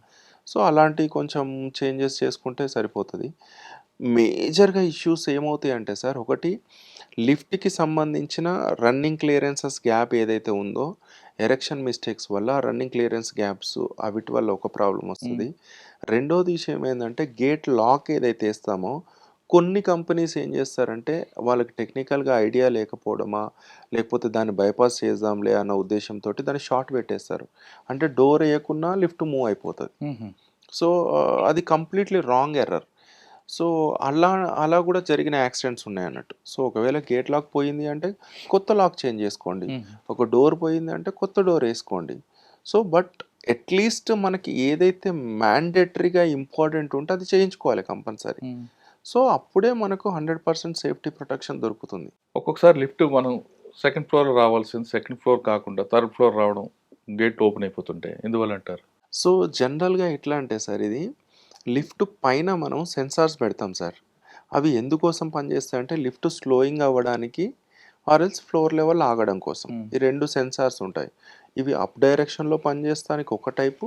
సో, అలాంటివి కొంచెం చేంజెస్ చేసుకుంటే సరిపోతది. మేజర్‌గా ఇష్యూస్ ఏమవుతాయంటే సార్, ఒకటి లిఫ్ట్‌కి సంబంధించిన రన్నింగ్ క్లియరెన్సెస్ గ్యాప్ ఏదైతే ఉందో, ఎరెక్షన్ మిస్టేక్స్ వల్ల రన్నింగ్ క్లియరెన్స్ గ్యాప్స్ అవిటి వల్ల ఒక ప్రాబ్లమ్ హ్మ్. వస్తది. రెండోది విషయం ఏందంటే, గేట్ లాక్ ఏదైతే ఏస్తామో, కొన్ని కంపెనీస్ ఏం చేస్తారంటే, వాళ్ళకి టెక్నికల్‌గా ఐడియా లేకపోవడమా, లేకపోతే దాన్ని బైపాస్ చేద్దాంలే అన్న ఉద్దేశ్యంతోటి దాన్ని షార్ట్ పెట్టేస్తారు. అంటే డోర్ ఎయకున్నా లిఫ్ట్ మూవ్ అయిపోతది. హుహు. సో, అది కంప్లీట్‌లీ రాంగ్ ఎర్రర్. సో, అలా అలా గూడా జరిగిన యాక్సిడెంట్స్ ఉన్నాయన్నట్టు. సో, ఒకవేళ గేట్ లాక్ పోయింది అంటే, కొత్త లాక్ చేంజ్ జేసుకోండి. హుహు. ఒక డోర్ పోయింది అంటే, కొత్త డోర్ ఏసుకోండి. సో, బట్ అట్‌లీస్ట్ మనకి ఏదైతే మ్యాండేటరీగా ఇంపార్టెంట్ ఉంటే అది చేయించుకోవాలి కంపల్సరీ. హ్మ్. సో, అప్పుడే మనకు 100% సేఫ్టీ ప్రొటెక్షన్ దొరుకుతుంది. ఒక్కొక్కసారి లిఫ్ట్ మనం సెకండ్ ఫ్లోర్ రావాల్సింది సెకండ్ ఫ్లోర్ కాకుండా థర్డ్ ఫ్లోర్ రావడం, గేట్ ఓపెన్ అయిపోతుంటాయి. ఎందువల్లంటారు? సో, జనరల్‌గా ఎట్లా అంటే సార్ ఇది, లిఫ్ట్ పైన మనం సెన్సార్స్ పెడతాం సార్. అవి ఎందుకోసం పనిచేస్తాయంటే లిఫ్ట్ స్లోయింగ్ అవ్వడానికి ఆర్ ఎల్స్ ఫ్లోర్ లెవెల్ ఆగడం కోసం. హ్మ్. ఈ 2 సెన్సార్స్ ఉంటాయి. ఇవి అప్ డైరెక్షన్‌లో పనిచేస్తానికి ఒక టైపు,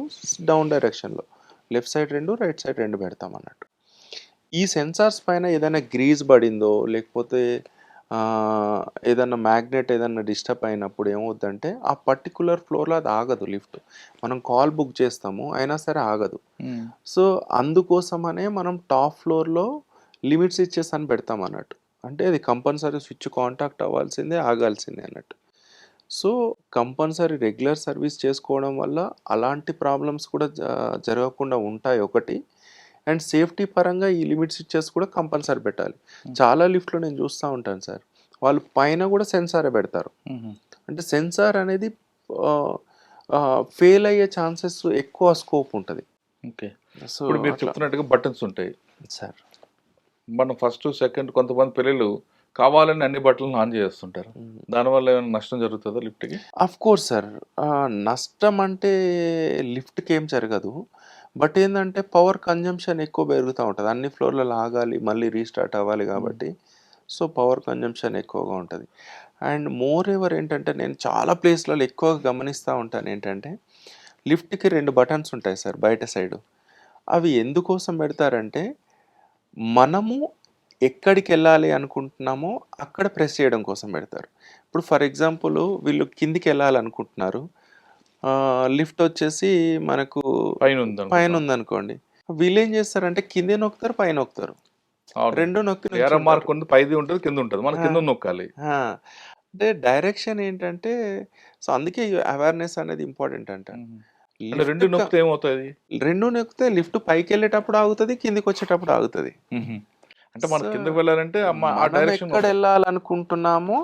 డౌన్ డైరెక్షన్‌లో. Left side 2, right side 2 పెడతామన్నట్టు. ఈ సెన్సార్స్ పైన ఏదైనా గ్రీజ్ పడిందో, లేకపోతే ఏదన్నా మ్యాగ్నెట్ ఏదన్నా డిస్టర్బ్ అయినప్పుడు ఏమవుద్దంటే, ఆ పర్టిక్యులర్ ఫ్లోర్‌లో అది ఆగదు లిఫ్ట్. మనం కాల్ బుక్ చేస్తాము, అయినా సరే ఆగదు. హ్మ్. సో, అందుకోసమనే మనం టాప్ ఫ్లోర్‌లో లిమిట్ స్విచెస్ అని పెడతామన్నట్టు. అంటే అది కంపల్సరీ స్విచ్ కాంటాక్ట్ అవ్వాల్సిందే, ఆగాల్సిందే అన్నట్టు. సో, కంపల్సరీ రెగ్యులర్ సర్వీస్ చేసుకోవడం వల్ల అలాంటి ప్రాబ్లమ్స్ కూడా జరగకుండా ఉంటాయి ఒకటి. అండ్ సేఫ్టీ పరంగా ఈ లిమిట్ స్విచెస్ కూడా కంపల్సరీ పెట్టాలి. హ్మ్. చాలా లిఫ్ట్‌లో నేను చూస్తా ఉంటాను సార్. వాళ్ళు పైన కూడా సెన్సారే పెడతారు. హుహు. అంటే సెన్సార్ అనేది ఆహ్, ఫెయిల్ అయ్యే ఛాన్సెస్ ఎక్కువ స్కోప్ ఉంటది. ఓకే. సో, ఇప్పుడు మీరు అట్లా. చెప్తున్నట్టుగా బటన్స్ ఉంటాయి. సార్. మనం ఫస్ట్, సెకండ్ కొంతమంది పిల్లలు కావాలని అన్ని బటన్లను ఆన్ చేసేస్తుంటారు. హ్మ్. దానివల్ల ఏమైనా నష్టం జరుగుతదా లిఫ్ట్‌కి? Of course sir. నష్టం అంటే లిఫ్ట్‌కేం జరగదు. బట్ ఏందంటే పవర్ కన్జంప్షన్ ఎక్కువ పెరుగుతా ఉంటది. అన్ని ఫ్లోర్‌లలో ఆగాలి, మళ్ళీ రీస్టార్ట్ అవ్వాలి హ్మ్. కాబట్టి. సో, పవర్ కన్జంప్షన్ ఎక్కువగా ఉంటది. అండ్ మోర్ ఎవర్ ఏంటంటే నేను చాలా ప్లేస్‌లలో ఎక్కువగా గమనిస్తా ఉంటాను ఏంటంటే, లిఫ్ట్‌కి 2 బటన్స్ ఉంటాయి సార్ బయట సైడు. అవి ఎందుకోసం పెడతారంటే, మనము ఎక్కడికెళ్ళాలి అనుకుంటున్నామో అక్కడ ప్రెస్ చేయడం కోసం పెడతారు. ఇప్పుడు ఫర్ ఎగ్జాంపుల్ వీళ్ళు కిందికెళ్ళాలనుకుంటున్నారు. లిఫ్ట్ వచ్చేసి మనకు పైనుందనుకుందాం. పైనుందనుకోండి. వీళ్ళేం చేస్తారంటే కిందే నొక్కుతారు, పైన నొక్కుతారు. అవును. 2 నొక్కి ఏరో మార్క్ నుంచుంటారు. ఉంది. పైది ఉంటది, కిందుంటది. మనం ఆ! కిందుంది నొక్కాలి. ఆ! అంటే డైరెక్షన్ ఏంటంటే సో, అందుకే అవేర్‌నెస్ అనేది ఇంపార్టెంట్ అంట. హుహు. అంటే లిఫ్ట్ 2 నొక్కితే ఏమవుతది? 2 నొక్కితే లిఫ్ట్ పైకెళ్ళేటప్పుడు ఆగుతది, కిందకొచ్చేటప్పుడు ఆగుతది. హుహు. అంటే మనం సో, కిందకి వెళ్ళాలంటే ఆ మనం డైరెక్షన్ నొక్కాలి. ఎక్కడెళ్ళాలనుకుంటున్నామో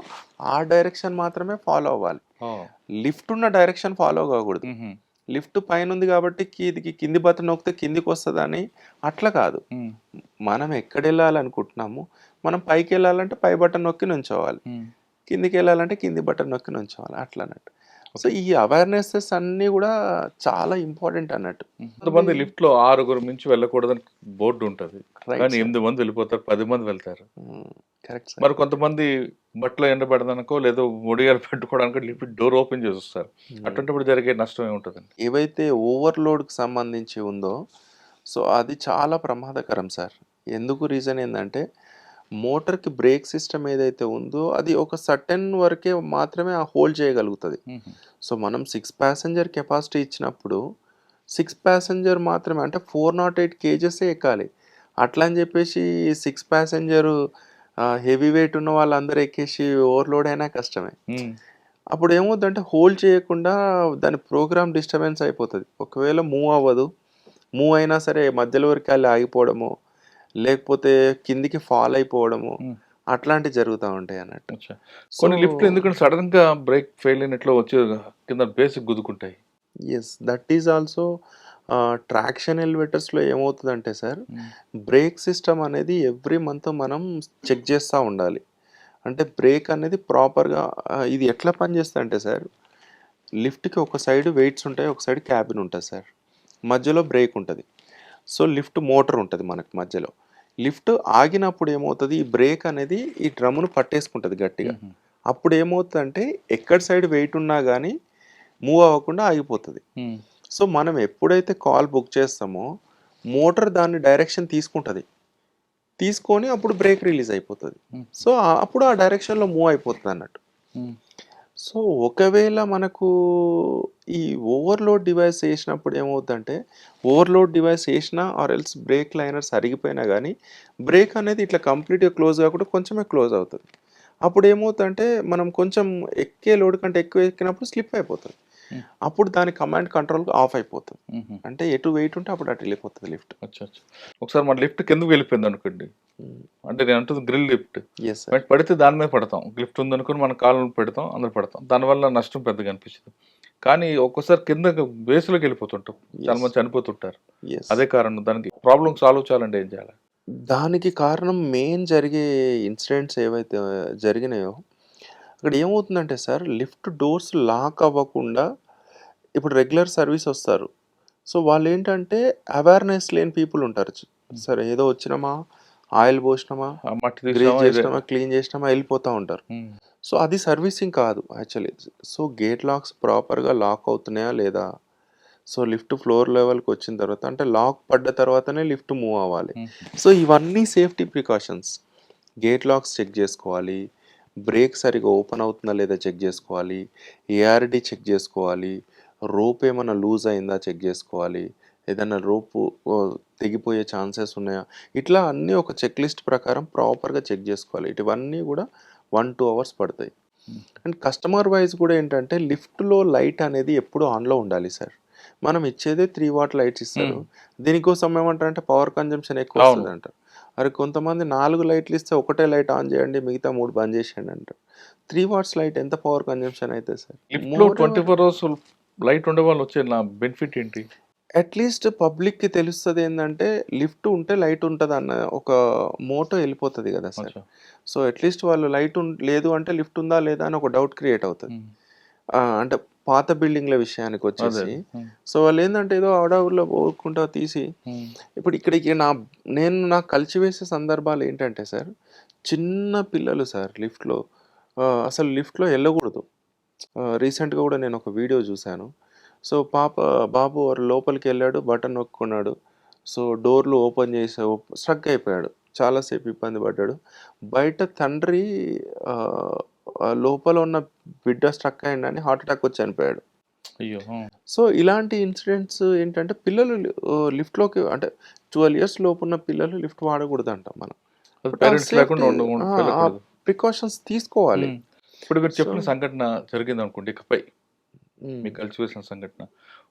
ఆ డైరెక్షన్ మాత్రమే ఫాలో అవ్వాలి. ఓహ్! లిఫ్ట్ ఉన్న డైరెక్షన్ ఫాలో కాకూడదు. హుహు. లిఫ్ట్ పైనుంది కాబట్టి ఇది కింది బటన్ నొక్కితే కిందికొస్తదని అట్లా కాదు. హ్మ్. మనం ఎక్కడెళ్ళాలనుకుంటున్నామో, మనం పైకెళ్ళాలంటే పై బటన్ నొక్కి నుంచోవాలి. హ్మ్. కిందికెళ్ళాలంటే కింది బటన్ నొక్కి నుంచోవాలి అట్లన్నట్టు. So, okay. ఈ అవేర్‌నెసెస్ అన్నీ గూడా చాలా ఇంపార్టెంట్ అన్నట్టు. కొంతమంది లిఫ్ట్‌లో 6 మించి వెళ్ళకూడదని బోర్డ్ ఉంటది. రైట్ కానీ సార్. 8 మంది వెళ్ళిపోతారు. 10 మంది వెళ్తారు. హ్మ్. Correct sir. మరి కొంతమంది బట్టలో ఎండబెడడానికో, లేదో ఒడియాలు పెట్టుకోవడానికో లిఫ్ట్ డోర్ ఓపెన్ చేసేస్తారు. హ్మ్. అటువంటిప్పుడు జరిగే నష్టం ఏముంటదండి? ఏవైతే ఓవర్‌లోడ్‌కి సంబంధించి ఉందో, సో, అది చాలా ప్రమాదకరం సార్. ఎందుకు రీజన్ ఏందంటే, మోటార్‌కి బ్రేక్ సిస్టమ్ ఏదైతే ఉందో, అది ఒక సర్టెన్ వరకే మాత్రమే హోల్డ్ చేయగలుగుతది. హుహు. సో, మనం 6 ప్యాసింజర్ కెపాసిటీ ఇచ్చినప్పుడు, 6 ప్యాసింజర్ మాత్రమే అంటే 408 కేజెసే ఎక్కాలి. అట్లా అని చెప్పేసి 6 ప్యాసింజరు హెవీ వెయిట్ ఉన్న వాళ్ళందరూ ఎక్కేసి ఓవర్‌లోడ్ అయినా కష్టమే. హ్మ్. అప్పుడేమవుద్దంటే హోల్డ్ చేయకుండా దాని ప్రోగ్రామ్ డిస్టర్బెన్స్ అయిపోతది. ఒకవేళ మూవ్ అవ్వదు. మూవ్ అయినా సరే మధ్యలో వరకాలి ఆగిపోవడమో, లేకపోతే కిందికి ఫాల్ అయిపోవడమో, హ్మ్. అట్లాంటివి జరుగుతా ఉంటాయన్నట్టు. అచ్చా! సో, కొన్ని లిఫ్ట్‌లు ఎందుకంటే సడెన్‌గా బ్రేక్ ఫెయిల్ అయినట్లు వచ్చి కింద బేస్‌కి గుద్దుకుంటాయి. Yes. That is also traction ఎలివేటర్స్‌లో ఏమవుతదంటే సార్, హ్మ్. బ్రేక్ సిస్టమ్ అనేది ఎవ్రీ మంత్ మనం చెక్ చేస్తా ఉండాలి. అంటే బ్రేక్ అనేది ప్రాపర్‌గా ఇది ఎట్లా పనిచేస్తదంటే సార్, లిఫ్ట్‌కి ఒక సైడ్ వెయిట్స్ ఉంటాయి. ఒక సైడ్ క్యాబిన్ ఉంటది సార్. మధ్యలో బ్రేక్ ఉంటది. సో, లిఫ్ట్ మోటర్ ఉంటది మనకి మధ్యలో. లిఫ్ట్ ఆగినప్పుడు ఏమవుతది, ఈ బ్రేక్ అనేది ఈ డ్రమ్‌ను పట్టేసుకుంటది గట్టిగా. హుహు. అప్పుడు ఏమవుతదంటే, ఎక్కడి సైడ్ వెయిట్ ఉన్నా గానీ మూవ్ అవ్వకుండా ఆగిపోతది. హ్మ్. సో, మనం ఎప్పుడైతే కాల్ బుక్ చేస్తామో, మోటార్ దాని డైరెక్షన్ తీసుకుంటది. తీసుకొని అప్పుడు బ్రేక్ రిలీజ్ అయిపోతది. హ్మ్. సో, అప్పుడు ఆ డైరెక్షన్‌లో మూవ్ అయిపోతదన్నట్టు. హ్మ్. సో, ఒకవేళ మనకు ఈ ఓవర్‌లోడ్ డివైస్ ఏసినప్పుడు ఏమవుద్దంటే, ఓవర్‌లోడ్ డివైస్ ఏసినా ఆర్ ఎల్స్ బ్రేక్ లైనర్స్ అరిగిపోయినా గానీ, బ్రేక్ అనేది ఇట్లా కంప్లీట్‌గా క్లోజ్ గాకుండా కొంచెమే క్లోజ్ అవుతది. అప్పుడేమవుద్దంటే, మనం కొంచెం ఎక్కే లోడ్ కంటే ఎక్కువ ఎక్కినప్పుడు స్లిప్ అయిపోతది. హ్మ్. అప్పుడు దాని కమాండ్ కంట్రోల్ ఆఫ్ అయిపోతది. హుహు. అంటే ఎటు వెయిట్ ఉంటే అప్పుడు అటు వెళ్ళిపోతది లిఫ్ట్. అచ్చా! అచ్చా! ఒకసారి మన లిఫ్ట్ కిందకి వెళ్ళిపోయిందనుకోండి. హ్మ్. అంటే నేనంటుంది grill lift. Yes sir. But పడితే దాని మీద పడతాం. లిఫ్ట్ ఉందనుకోని మన కాళ్ళని పెడతాం. అందులో పడతాం. దానివల్ల నష్టం పెద్దగా అనిపించదు. కానీ ఒక్కోసారి కిందకి బేస్‌లోకి వెళ్ళిపోతుంటాం. చాలా యెస్. మంది చనిపోతుంటారు. యెస్. అదే కారణం. దానికి ప్రాబ్లమ్ సాల్వ్ చేయాలంటే ఏం చేయాలి? దానికి కారణం మెయిన్ జరిగే ఇన్సిడెంట్స్ ఏవైతే జరిగినాయో, అక్కడ ఏమవుతుందంటే సార్ లిఫ్ట్ డోర్స్ లాక్ అవ్వకుండా ఇప్పుడు రెగ్యులర్ సర్వీస్ వస్తారు. సో, వాళ్ళేంటంటే అవేర్‌నెస్ లేని పీపుల్ ఉంటారు. హ్మ్. సరే ఏదో వచ్చినామా, ఆయిల్ పోసినామా, ఆ మట్టి గ్రీజ్ తీసామా ఇదే. చేసినామా, క్లీన్ చేసినామా ఎళ్ళిపోతా ఉంటారు. హ్మ్. సో, అది సర్వీసింగ్ కాదు యాక్చువల్లీ. సో, గేట్ లాక్స్ ప్రాపర్‌గా లాక్ అవుతున్నాయా లేదా? సో, లిఫ్ట్ ఫ్లోర్ లెవెల్‌కొచ్చిన తర్వాత అంటే లాక్ పడ్డ తర్వాతనే లిఫ్ట్ మూవ్ అవ్వాలి. హ్మ్. సో, ఇవన్నీ safety precautions. Gate locks check జేసుకోవాలి. బ్రేక్ సరిగ్గా ఓపెన్ అవుతుందా లేదా చెక్ జేసుకోవాలి. ఏఆర్‌డి చెక్ జేసుకోవాలి. రోప్ ఏమన్నా లూజ్ అయిందా చెక్ జేసుకోవాలి. ఏదన్నా రోపు తెగిపోయే ఛాన్సెస్ ఉన్నాయా? ఇట్లా అన్నీ ఒక చెక్ లిస్ట్ ప్రకారం ప్రాపర్‌గా చెక్ జేసుకోవాలి. ఇటువన్నీ గూడా 1, 2 అవర్స్ పడతాయి. హ్మ్. అండ్ కస్టమర్ వైస్ కూడా ఏంటంటే లిఫ్ట్‌లో లైట్ అనేది ఎప్పుడూ ఆన్‌లో ఉండాలి సార్. మనం ఇచ్చేదే 3 వాట్ లైట్స్ ఇస్తారు. హ్మ్. దీనికోసం ఏమంటారంటే పవర్ కన్జంప్షన్ అవును. ఎక్కువొస్తదంటారు. అరే కొంతమంది 4 లైట్లు ఇస్తే ఒకటే లైట్ ఆన్ చేయండి. మిగతా 3 బంద్ చేసేయండి అంటారు. 3 వాట్స్ లైట్ ఎంత పవర్ కన్జంప్షన్ అయితది సార్? లిఫ్ట్‌లో మోర్ ఎవర్ 24 అవర్స్ లైట్ ఉండడం వచ్చే బెనిఫిట్ ఏంటి? అట్‌లీస్ట్ పబ్లిక్‌కి తెలుస్తదేందంటే లిఫ్ట్ ఉంటే లైట్ ఉంటదన్న ఒక మోటో ఎళ్ళిపోతది గదా సార్. అచ్చా! సో, అట్‌లీస్ట్ వాళ్ళు లైట్ లేదు అంటే లిఫ్ట్ ఉందా లేదా అని ఒక డౌట్ క్రియేట్ అవుతది. హ్మ్. అంటే పాత బిల్డింగ్‌ల అదే. విషయానికొచ్చేసి, అదే. హ్మ్. సో, వాళ్ళేందంటే ఏదో హడావుడిలో పోకుంటా తీసి, హ్మ్. ఇప్పుడు ఇక్కడికి నాకు కలిచివేసే సందర్భాలేంటంటే సార్, చిన్న పిల్లలు సార్ లిఫ్ట్‌లో అసలు లిఫ్ట్‌లో ఎళ్ళకూడదు. రీసెంట్‌గా గూడా నేనొక వీడియో జూసాను. సో, బాబు లోపలికెళ్ళాడు, బటన్ నొక్కుకున్నాడు. సో, డోర్‌లు ఓపెన్ చేసా స్ట్రక్ అయిపోయాడు. చాలా సేపు ఇబ్బంది పడ్డాడు. బయట తండ్రి ఆహ్, లోపల ఉన్న బిడ్డ స్ట్రక్ అయిండని హార్ట్ అటాక్ వచ్చి చనిపోయాడు. అయ్యో! ఆ! సో, ఇలాంటి ఇన్సిడెంట్స్ ఏంటంటే పిల్లలు లిఫ్ట్‌లోకి అంటే 12 ఇయర్స్ లోపున్న పిల్లలు లిఫ్ట్ వాడకూడదంటాం మనం. అది బట్ ఆ పేరెంట్స్ లేకుండా సేఫ్టీ ఆ వెళ్ళకూడదు. ప్రికాషన్స్ తీసుకోవాలి. హ్మ్. ఇప్పుడు మీరు సో చెప్పిన సంఘటన జరిగిందనుకోండి ఇకపై. హ్మ్. మీకు కలిసివేసిన సంఘటన.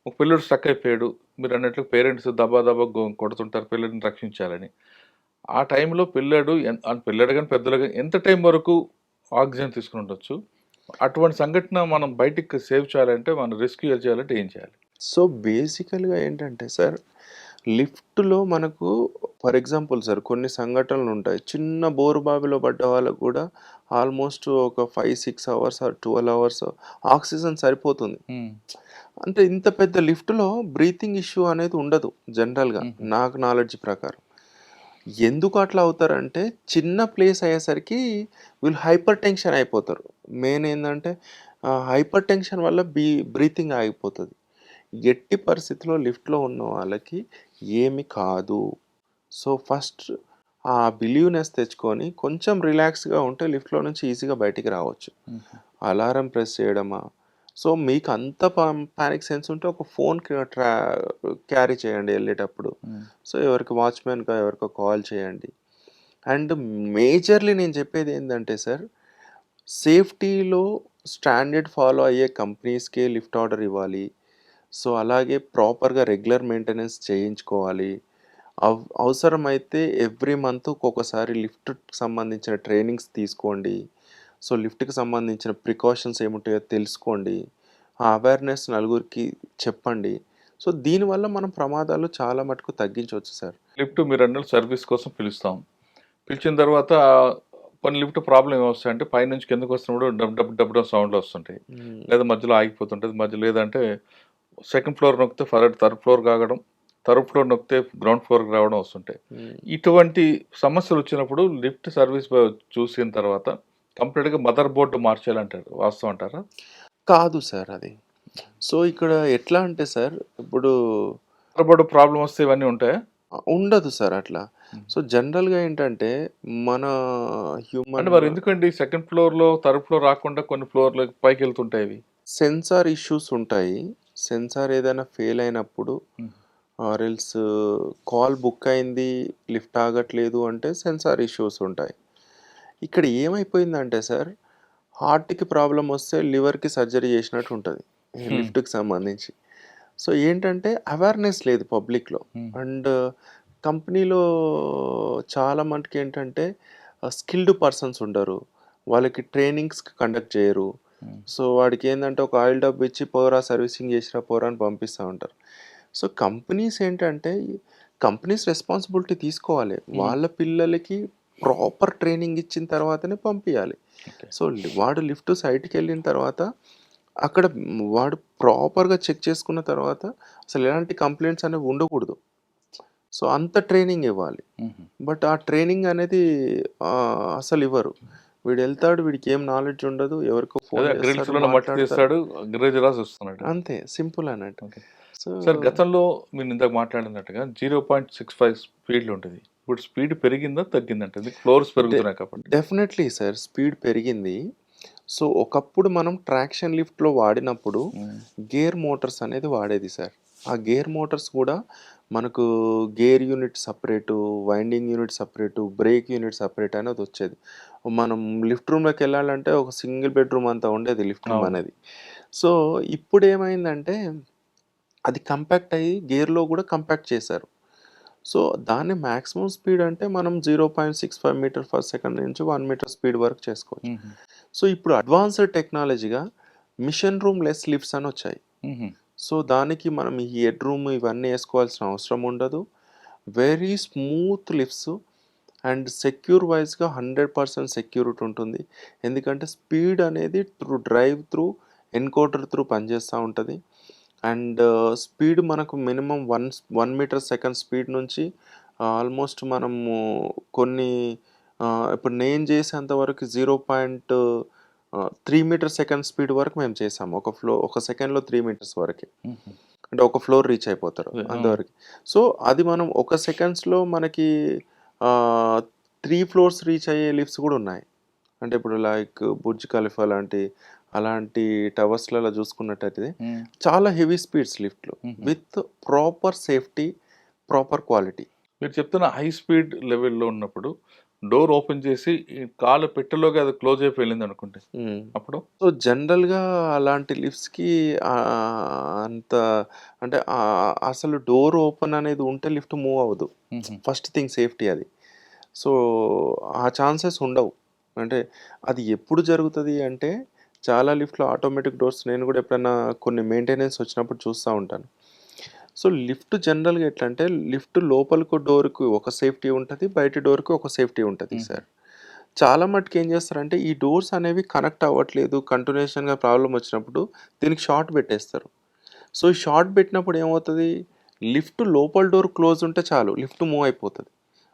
ఒక పిల్లోడు స్ట్రక్ అయిపోయాడు. మీరన్నట్లు పేరెంట్స్ దబా దబా కొడుతుంటారు పిల్లోడిని రక్షించాలని. ఆ టైంలో పిల్లాడు పిల్లాడు గాని, పెద్దలు గాని ఎంత టైం వరకు ఆక్సిజన్ తీసుకొని ఉండొచ్చు? అటువంటి సంఘటన మనం బయటికి సేవ్ చేయాలంటే, మనం రెస్క్యూ చేయాలంటే ఏం చేయాలి? సో, బేసికల్‌గా ఏంటంటే సార్, లిఫ్ట్‌లో మనకు ఫర్ ఎగ్జాంపుల్ సార్ కొన్ని సంఘటనలుంటాయి. చిన్న బోరుబావిలో పడ్డ వాళ్ళకి గూడా ఆల్‌మోస్ట్ ఒక 5, 6 అవర్స్ ఆర్ 12 అవర్స్ ఆక్సిజన్ సరిపోతుంది. హ్మ్. అంటే ఇంత పెద్ద లిఫ్ట్‌లో బ్రీతింగ్ ఇష్యూ అనేది ఉండదు జనరల్‌గా హుహు. నాకు నాలెడ్జ్ ప్రకారం. ఎందుకు అట్లా అవుతారంటే, చిన్న ప్లేస్ అయ్యేసరికి వీళ్ళు హైపర్ టెన్షన్ అయిపోతారు. మెయిన్ ఏందంటే హైపర్ టెన్షన్ వల్ల బ్రీతింగ్ ఆగిపోతది. ఎట్టి పరిస్థితిలో లిఫ్ట్‌లో ఉన్న వాళ్ళకి ఏమి కాదు. సో, ఫస్ట్ ఆ బిలీవ్‌నెస్ తెచ్చుకొని కొంచెం రిలాక్స్‌గా ఉంటే లిఫ్ట్‌లో నుంచి ఈజీగా బయటికి రావచ్చు. హుహు. అలారం ప్రెస్ చేయడమా, సో, మీకు అంత పానిక్ సెన్స్ ఉంటే ఒక ఫోన్ క్యారీ చేయండి ఎళ్ళేటప్పుడు. హ్మ్. సో, ఎవరికి వాచ్‌మెన్‌కో ఎవరికో కాల్ చేయండి. అండ్ మేజర్‌లీ నేను చెప్పేదేందంటే సార్, సేఫ్టీలో స్టాండర్డ్ ఫాలో అయ్యే కంపెనీస్‌కే లిఫ్ట్ ఆర్డర్ ఇవ్వాలి. సో, అలాగే ప్రాపర్‌గా రెగ్యులర్ మెయింటెనెన్స్ చేయించుకోవాలి. అవసరమైతే ఎవ్రీ మంత్ ఒక్కొక్కసారి లిఫ్ట్‌కి సంబంధించిన ట్రైనింగ్స్ తీసుకోండి. సో, లిఫ్ట్‌కి సంబంధించిన ప్రికాషన్స్ ఏముంటాయో తెలుసుకోండి. ఆ అవేర్‌నెస్ నలుగురికి చెప్పండి. సో, దీనివల్ల మనం ప్రమాదాలు చాలా మటుకు తగ్గించొచ్చు సార్. లిఫ్ట్ మీరన్నట్టు సర్వీస్ కోసం పిలుస్తాం. పిలిచిన తర్వాత కొన్ని లిఫ్ట్ ప్రాబ్లమ్ ఏమొస్తాయంటే పైనుంచి కిందకొస్తున్నప్పుడు డబ్ డబ్ డబ్ సౌండ్‌లొస్తుంటాయి. హ్మ్. లేదా మధ్యలో ఆగిపోతుంటది. లేదంటే సెకండ్ ఫ్లోర్ నొక్కితే థర్డ్ ఫ్లోర్ కాగడం, థర్డ్ ఫ్లోర్ నొక్కితే గ్రౌండ్ ఫ్లోర్‌కి రావడం వస్తుంటాయి. హ్మ్. ఇటువంటి సమస్యలొచ్చినప్పుడు లిఫ్ట్ సర్వీస్ చూసిన తర్వాత కంప్లీట్‌గా మదర్ బోర్డ్ మార్చేయాలంటారు. వాస్తవం అంటారా? కాదు సార్ అది. సో, ఇక్కడ ఎట్లా అంటే సార్, ఇప్పుడు మదర్ బోర్డ్ ప్రాబ్లమ్ వస్తే ఇవన్నీ ఉంటాయా? ఉండదు సార్ అట్లా. హ్మ్. సో, జనరల్‌గా ఏంటంటే మన అంటే హ్యూమన్ మరి ఎందుకండి సెకండ్ ఫ్లోర్‌లో, థర్డ్ ఫ్లోర్ రాకుండా కొన్ని ఫ్లోర్‌లు పైకెళ్తుంటాయి ఇవి? సెన్సార్ ఇష్యూస్ ఉంటాయి. సెన్సార్ ఏదైనా ఫెయిల్ అయినప్పుడు హ్మ్. ఆర్ ఎల్స్ కాల్ బుక్ అయింది, లిఫ్ట్ ఆగట్లేదు అంటే సెన్సార్ ఇష్యూస్ ఉంటాయి. ఇక్కడ ఏమైపోయిందంటే సార్, హార్ట్‌కి ప్రాబ్లమ్ వస్తే లివర్‌కి సర్జరీ చేసినట్టు ఉంటది. ఈ హ్మ్. లిఫ్ట్‌కి సంబంధించి. సో, ఏంటంటే అవేర్‌నెస్ లేదు పబ్లిక్‌లో. హ్మ్. అండ్ కంపెనీలో చాలా మటుకేంటంటే స్కిల్డ్ పర్సన్స్ ఉండరు. వాళ్ళకి ట్రైనింగ్స్ కండక్ట్ చేయరు. హ్మ్. సో, వాడికేందంటే ఒక ఆయిల్ డబ్బు ఇచ్చి పోరా సర్వీసింగ్ చేసిరా పోరా అని పంపిస్తా ఉంటారు. సో, కంపెనీస్ ఏంటంటే కంపెనీస్ రెస్పాన్సిబిలిటీ తీసుకోవాలి. హ్మ్. వాళ్ళ పిల్లలకి ప్రాపర్ ట్రైనింగ్ ఇచ్చిన తర్వాతనే పంపియాలి. ఓకే. సో, వాడు లిఫ్ట్ సైట్‌కెళ్ళిన తర్వాత అక్కడ వాడు ప్రాపర్‌గా చెక్ చేసుకున్న తర్వాత అసలు ఎలాంటి కంప్లెయింట్స్ అనేవి ఉండకూడదు. సో, అంత ట్రైనింగ్ ఇవ్వాలి. హుహు. బట్ ఆ ట్రైనింగ్ అనేది అసలివ్వరు. వీడెళ్తాడు, వీడికేం నాలెడ్జ్ ఉండదు. ఎవరికో ఫోన్ అదే చేస్తాడు, గ్రిల్స్‌లోనే మట్టి మాట్లాడతారు. తీస్తాడు. గ్రేజ్ రాసి వస్తున్నాడు. అంతే సింపుల్ అన్నట్టు. ఓకే. సో, సార్ గతంలో మీరు ఇందాక మాట్లాడినట్టుగా 0.65 స్పీడ్‌లో ఉంటది. ఇప్పుడు స్పీడ్ పెరిగిందా? తగ్గిందంట? ఎందుకు ఫ్లోర్స్ డె పెరుగుతున్నాయి కాబట్టి. డెఫినెట్‌లీ సార్ స్పీడ్ పెరిగింది. సో, ఒకప్పుడు మనం ట్రాక్షన్ లిఫ్ట్‌లో వాడినప్పుడు హ్మ్. గేర్ మోటార్స్ అనేది వాడేది సార్. ఆ గేర్ మోటార్స్ కూడా మనకు gear unit separate, winding unit separate, brake unit separate అనేదొచ్చేది. మనం లిఫ్ట్ రూమ్‌లోకెళ్ళాలంటే ఒక సింగిల్ బెడ్‌రూమ్ అంతా ఉండేది లిఫ్ట్ రూమ్ అవును. అనేది. సో, ఇప్పుడేమైందంటే అది కంపాక్ట్ అయ్యి గేర్‌లో గూడా కంపాక్ట్ చేశారు. సో, దాన్ని మాక్సిమం స్పీడ్ అంటే మనం 0.65 మీటర్ పర్ సెకండ్ నుంచి 1 మీటర్ స్పీడ్ వరకు చేసుకోవచ్చు. హుహు. సో, ఇప్పుడు అడ్వాన్స్‌డ్ టెక్నాలజీగా మిషన్ రూమ్ లెస్ లిఫ్ట్స్ అనొచ్చాయి. హుహు. సో, దానికి మనం ఈ హెడ్ రూమ్ ఇవన్నీ ఏసుకోవాల్సిన అవసరం ఉండదు. Very smooth lifts and secure వైస్‌గా 100% సెక్యూరిటీ ఉంటుంది. ఎందుకంటే స్పీడ్ అనేది డ్రైవ్ త్రూ, ఎన్కోడర్ త్రూ పనిచేస్తా ఉంటది. అండ్ స్పీడ్ మనకు మినిమమ్ 1 మీటర్ సెకండ్ స్పీడ్ నుంచి ఆల్మోస్ట్ మనము కొన్ని ఇప్పుడు నేను చేసేంత వరకు 3 మీటర్ సెకండ్ స్పీడ్ వరకు మేము చేసాము. ఒక సెకండ్‌లో 3 మీటర్స్ వరకి. హుహు. అంటే ఒక ఫ్లోర్ రీచ్ అయిపోతారు అదే. అవును. అంతవరకి. సో, అది మనం ఒక సెకండ్స్‌లో మనకి 3 ఫ్లోర్స్ రీచ్ అయ్యే లిఫ్ట్స్ గూడా ఉన్నాయి. అంటే ఇప్పుడు లైక్ బుర్జ్ ఖలీఫా అలాంటి టవర్స్‌లలో చూసుకున్నట్టయితే హ్మ్. చాలా హెవీ స్పీడ్స్ లిఫ్ట్‌లు హుహు. With proper safety, proper quality. మీరు చెప్తున్న హై స్పీడ్ లెవెల్‌లో ఉన్నప్పుడు డోర్ ఓపెన్ చేసి ఈ కాలు పెట్టెలోకి అది క్లోజ్ అయిపోయి వెళ్ళిందనుకోండి. హ్మ్. అప్పుడు? సో, జనరల్‌గా అలాంటి లిఫ్ట్స్‌కి అంత అంటే అసలు డోర్ ఓపెన్ అనేది ఉంటే లిఫ్ట్ మూవ్ అవ్వదు. హుహు. ఫస్ట్ థింగ్ సేఫ్టీ అది. సో, ఆ ఛాన్సెస్ ఉండవు. అంటే అది ఎప్పుడు జరుగుతది అంటే చాలా లిఫ్ట్‌లో ఆటోమేటిక్ డోర్స్ నేను గూడా ఎప్పుడన్నా కొన్ని మెయింటెనెన్స్ వచ్చినప్పుడు చూస్తా ఉంటాను. సో, లిఫ్ట్ జనరల్‌గా ఎట్లంటే లిఫ్ట్ లోపలికి డోర్‌కి ఒక సేఫ్టీ ఉంటది. బయటి డోర్‌కి ఒక సేఫ్టీ ఉంటది హుహు. సార్. చాలా మటుకు ఏం చేస్తారంటే ఈ డోర్స్ అనేవి కనెక్ట్ అవ్వట్లేదు. కంటిన్యూషన్‌గా ప్రాబ్లమ్ వచ్చినప్పుడు దీనికి షార్ట్ పెట్టేస్తారు. సో, ఈ షార్ట్ పెట్టినప్పుడు ఏమవుతది? లిఫ్ట్ లోపల డోర్ క్లోజ్ ఉంటే చాలు లిఫ్ట్ మూవ్ అయిపోతది.